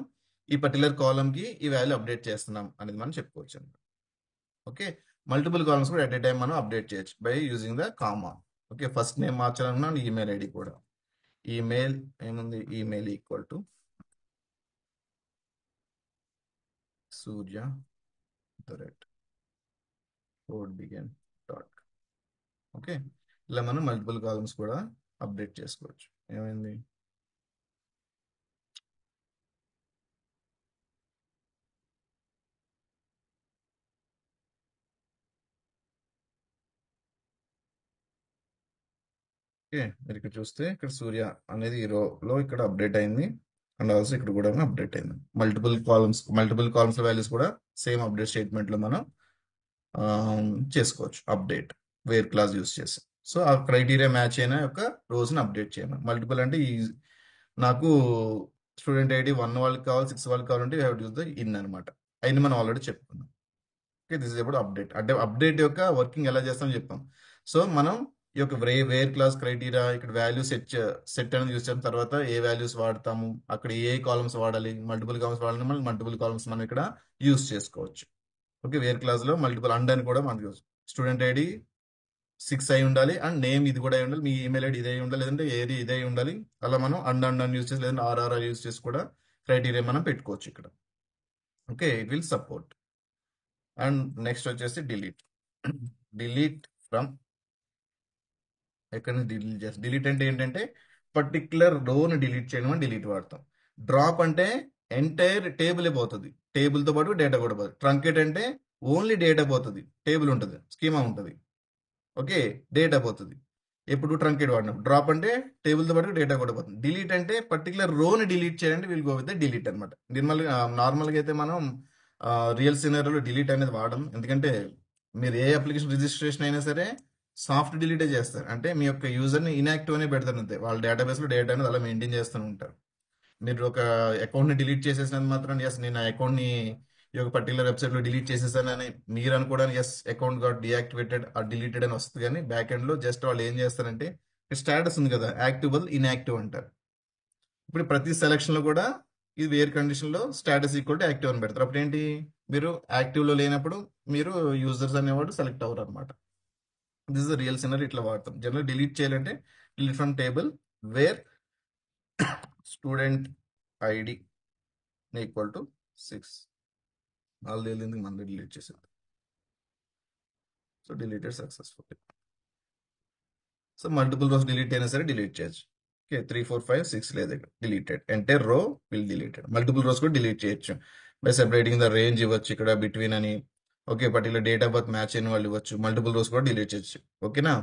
ఈ పర్టికులర్ కాలమ్ కి ఈ వాల్యూ అప్డేట్ చేస్తున్నాం అనేది మనం చెప్పుకోవచ్చు అనమాట. ఓకే, మల్టిపుల్ కాలమ్స్ కూడా ఎట్ ఏ టైం మనం అప్డేట్ చేయొచ్చు by using the comma. Okay, first name మార్చాలన్నా ఈమెయిల్ ఐడి కూడా, ఈమెయిల్ ఏముంది, email equal to Surya the rate code began dot. Okay, ఇలా మనం మల్టిపుల్ కాలమ్స్ కూడా అప్డేట్ చేసుకోవచ్చు. ఏమైంది? ఓకే, మీరు ఇక్కడ చూస్తే ఇక్కడ సూర్య అనేది ఈ రోలో ఇక్కడ అప్డేట్ అయింది, అండ్ ఆల్సో ఇక్కడ కూడా అప్డేట్ అయింది. మల్టిపుల్ కాలమ్స్ వాల్యూస్ కూడా సేమ్ అప్డేట్ స్టేట్మెంట్ లో మనం చేసుకోవచ్చు అప్డేట్ వేర్ క్లాస్ యూస్ చేసి. సో ఆ క్రైటీరియా మ్యాచ్ అయిన యొక్క రోజుని అప్డేట్ చేయను. మల్టిపుల్ అంటే ఈ నాకు స్టూడెంట్ ఐడి 1 వాళ్ళకి కావాలి, 6 వాళ్ళకి కావాలంటే you have to use the in అనమాట. అయిన మనం ఆల్రెడీ చెప్పుకున్నాం. Okay, this is about update. అంటే అప్డేట్ యొక్క వర్కింగ్ ఎలా చేస్తామని చెప్పాం. సో మనం ఈ యొక్క వేర్ క్లాస్ క్రైటీరియా ఇక్కడ వాల్యూ సెట్ అనేది యూస్ చేసిన తర్వాత ఏ వాల్యూస్ వాడతాము, అక్కడ ఏ కాలమ్స్ వాడాలి, మల్టిపుల్ కాలమ్స్ వాడాలి, మళ్ళీ మల్టిపుల్ కాలమ్స్ మనం ఇక్కడ యూస్ చేసుకోవచ్చు. ఓకే, వేర్ క్లాస్ లో మల్టిపుల్ అండ్ అని కూడా మనకు స్టూడెంట్ ఐడి 6 అయి ఉండాలి అండ్ నేమ్ ఇది కూడా అయి ఉండాలి, మీ ఈమెయిల్ ఐడి ఇదే ఉండాలి, లేదంటే ఏది ఇదే ఉండాలి. అలా మనం అండ్ యూస్ చేసి, లేదంటే ఆర్ఆర్ఆర్ యూస్ చేసి కూడా క్రైటీరియా మనం పెట్టుకోవచ్చు ఇక్కడ. Okay, it will support. And next వచ్చేసి డిలీట్. డిలీట్ ఫ్రమ్ ఎక్కడ నుంచి డిలీట్ చేస్తాం? డిలీట్ అంటే ఏంటంటే పర్టికులర్ రోని డిలీట్ చేయడం అని డిలీట్ వాడతాం. డ్రాప్ అంటే ఎంటైర్ టేబుల్ పోతుంది, టేబుల్ తో పాటు డేటా కూడా పోతుంది. ట్రంకేట్ అంటే ఓన్లీ డేటా పోతుంది, టేబుల్ ఉంటుంది, స్కీమా ఉంటుంది. ఓకే, డేటా పోతుంది ఎప్పుడు ట్రంకేట్ వాడినప్పుడు. డ్రాప్ అంటే టేబుల్ తో పాటు డేటా కూడా పోతుంది. డిలీట్ అంటే పర్టికులర్ రోని డిలీట్ చేయాలంటే వీల్ గో విత్ డిలీట్ అనమాట. నార్మల్గా అయితే మనం రియల్ సినారియోలో డిలీట్ అనేది వాడడం, ఎందుకంటే మీరు ఏ అప్లికేషన్ రిజిస్ట్రేషన్ అయినా సరే సాఫ్ట్ డిలీటే చేస్తారు. అంటే మీ యొక్క యూజర్ని ఇన్యాక్టివ్ అనే పెడతారు అంతే, వాళ్ళ డేటాబేస్లో డేటా అనేది అలా మెయింటైన్ చేస్తూ ఉంటారు. మీరు ఒక అకౌంట్ని డిలీట్ చేసేసినంత మాత్రం ఎస్ నేను ఆ అకౌంట్ని ఈ యొక్క పర్టికులర్ వెబ్సైట్లో డిలీట్ చేసేసానని మీరు అనుకోవడానికి ఎస్ అకౌంట్ గాట్ డియాక్టివేటెడ్ ఆ డిలీటెడ్ అని వస్తుంది. కానీ బ్యాక్ ఎండ్లో జస్ట్ వాళ్ళు ఏం చేస్తారంటే స్టేటస్ ఉంది కదా, యాక్టివ్ ఇన్యాక్టివ్ అంటారు. ఇప్పుడు ప్రతి సెలక్షన్లో కూడా ఇది వేర్ కండిషన్లో స్టేటస్ ఈక్వల్ టు యాక్టివ్ అని పెడతారు. అప్పుడు ఏంటి, మీరు యాక్టివ్లో లేనప్పుడు మీరు యూజర్స్ అనేవాడు సెలెక్ట్ అవ్వరు అనమాట. దిస్ ఇస్ రియల్ సినరీ, ఇట్లా వాడతాం. జనరల్ డిలీట్ చేయాలంటే delete from table where student ID equal to 6. వాళ్ళు తెలియదు మనం డిలీట్ చేసేది. So deleted successful. So multiple rows delete అయినా సరే డిలీట్ చేయొచ్చు. ఓకే, 3 4 5 6 లేదు, డిలీటెడ్. ఎంటైర్ రో విల్ డిలీటెడ్. మల్టిపుల్ రోస్ కూడా డిలీట్ చేయొచ్చు బై సెపరేటింగ్ ద రేంజ్ ఇవ్వచ్చు ఇక్కడ బిట్వీన్ అని. Okay, particular date of birth match అయిన వాళ్ళు ఇవ్వచ్చు. మల్టిపుల్ రోస్ కూడా డిలీట్ చేయొచ్చు. ఓకేనా?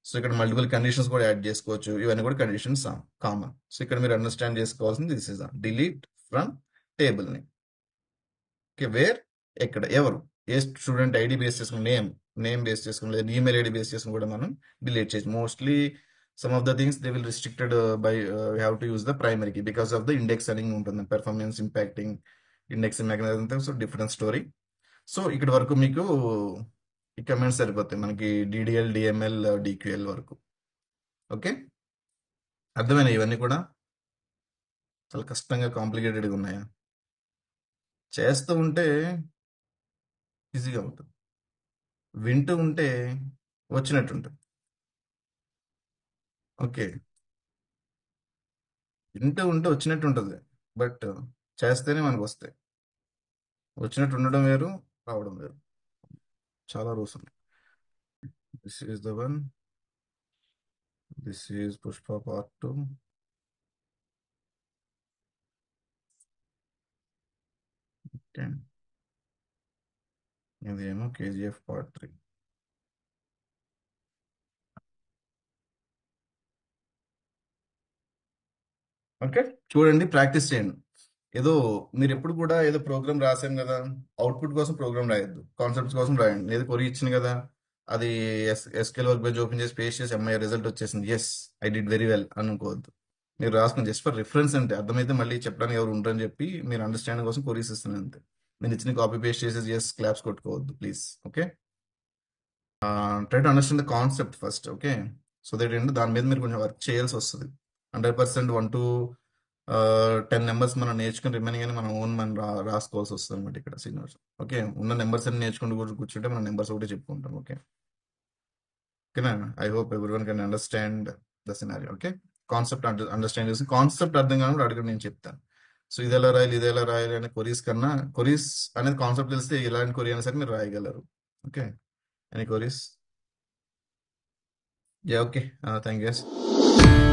సో ఇక్కడ మల్టిపుల్ కండిషన్స్ కూడా యాడ్ చేసుకోవచ్చు. ఇవన్నీ కూడా కండిషన్స్ కామన్. సో ఇక్కడ మీరు అండర్స్టాండ్ చేసుకోవాల్సింది this is delete from table ని. ఓకే, వేర్ ఎక్కడ ఎవరు ఏ స్టూడెంట్ ఐడి బేస్ చేసుకుని నేమ్ బేస్ చేసుకుని, లేదా ఈమెయిల్ ఐడి బేస్ చేసుకుని కూడా మనం డిలీట్ చేయొచ్చు. Mostly some of the things they will restricted by have to use the ప్రైమరీకి బికాస్ ఆఫ్ ద ఇండెక్స్ అని ఉంటుంది, performance impacting index mechanism. So different story. So ఇక్కడ వరకు మీకు ఈ కమాండ్స్ సరిపోతాయి మనకి డిడిఎల్ డిఎంఎల్ డిక్యూఎల్ వరకు. ఓకే, అర్థమైనా ఇవన్నీ కూడా చాలా కష్టంగా కాంప్లికేటెడ్గా ఉన్నాయా? చేస్తూ ఉంటే ఈజీగా ఉంటుంది, వింటూ ఉంటే వచ్చినట్టు ఉంటుంది. ఓకే, వింటూ ఉంటే వచ్చినట్టు ఉంటుంది, బట్ చేస్తేనే మనకు వస్తాయి. వచ్చినట్టు ఉండడం వేరు, రావడం వేరు. చాలా రూల్స్ ఉన్నాయి. This is the one, this is Pushpa part 2. Okay, ఇదేమో కేజీఎఫ్ పార్ట్ 3. ఓకే, చూడండి, ప్రాక్టీస్ చేయండి. ఏదో మీరు ఎప్పుడు కూడా ఏదో ప్రోగ్రామ్ రాసాం కదా, అవుట్పుట్ కోసం ప్రోగ్రామ్ రాయొద్దు, కాన్సెప్ట్స్ కోసం రాయండి. ఏదో కొరి ఇచ్చింది కదా, అది ఎస్కేల్ వర్క్ బెంచ్ ఓపెన్ చేసి పేస్ట్ చేసి ఎంఐ రిజల్ట్ వచ్చేసింది, yes I did very well అనుకోవద్దు. మీరు రాసుకుని జస్ట్ ఫర్ రిఫరెన్స్, అంటే అర్థమైతే మళ్ళీ చెప్పడానికి ఎవరు ఉండరని చెప్పి మీరు అండర్స్టాండింగ్ కోసం కొరీస్ ఇస్తున్నాను అంతే. నేను ఇచ్చిన కాపీ పేస్ట్ చేసి ఎస్ క్లాప్స్ కొట్టుకోవద్దు please. Okay, try to understand the concept first. Okay, so that ఏంటంటే దాని మీద మీరు కొంచెం వర్క్ చేయాల్సి వస్తుంది. 100% 1 to 10 నెంబర్స్ మనం నేర్చుకుని రిమైనింగ్ అని మనం ఓన్ మనం రాసుకోవాల్సి వస్తుంది అనమాట ఇక్కడ సిగ్నల్స్. ఓకే, ఉన్న నెంబర్స్ అన్ని నేర్చుకుంటూ కూర్చుంటే మనం నెంబర్స్ ఒకటి చెప్పుకుంటాం. ఓకే, ఓకేనా? I hope every one can understand the scenario. Okay, concept understand చేసి కాన్సెప్ట్ అర్థం కానప్పుడు అడగడం నేను చెప్తాను. సో ఇది ఎలా రాయాలి, ఇది ఎలా రాయాలి అనే కొరీస్ కన్నా, కొరీస్ అనేది కాన్సెప్ట్ తెలిస్తే ఎలాంటి కొరీ అయినా సరే మీరు రాయగలరు. Okay, any queries? Yeah, okay. Thank you, guys.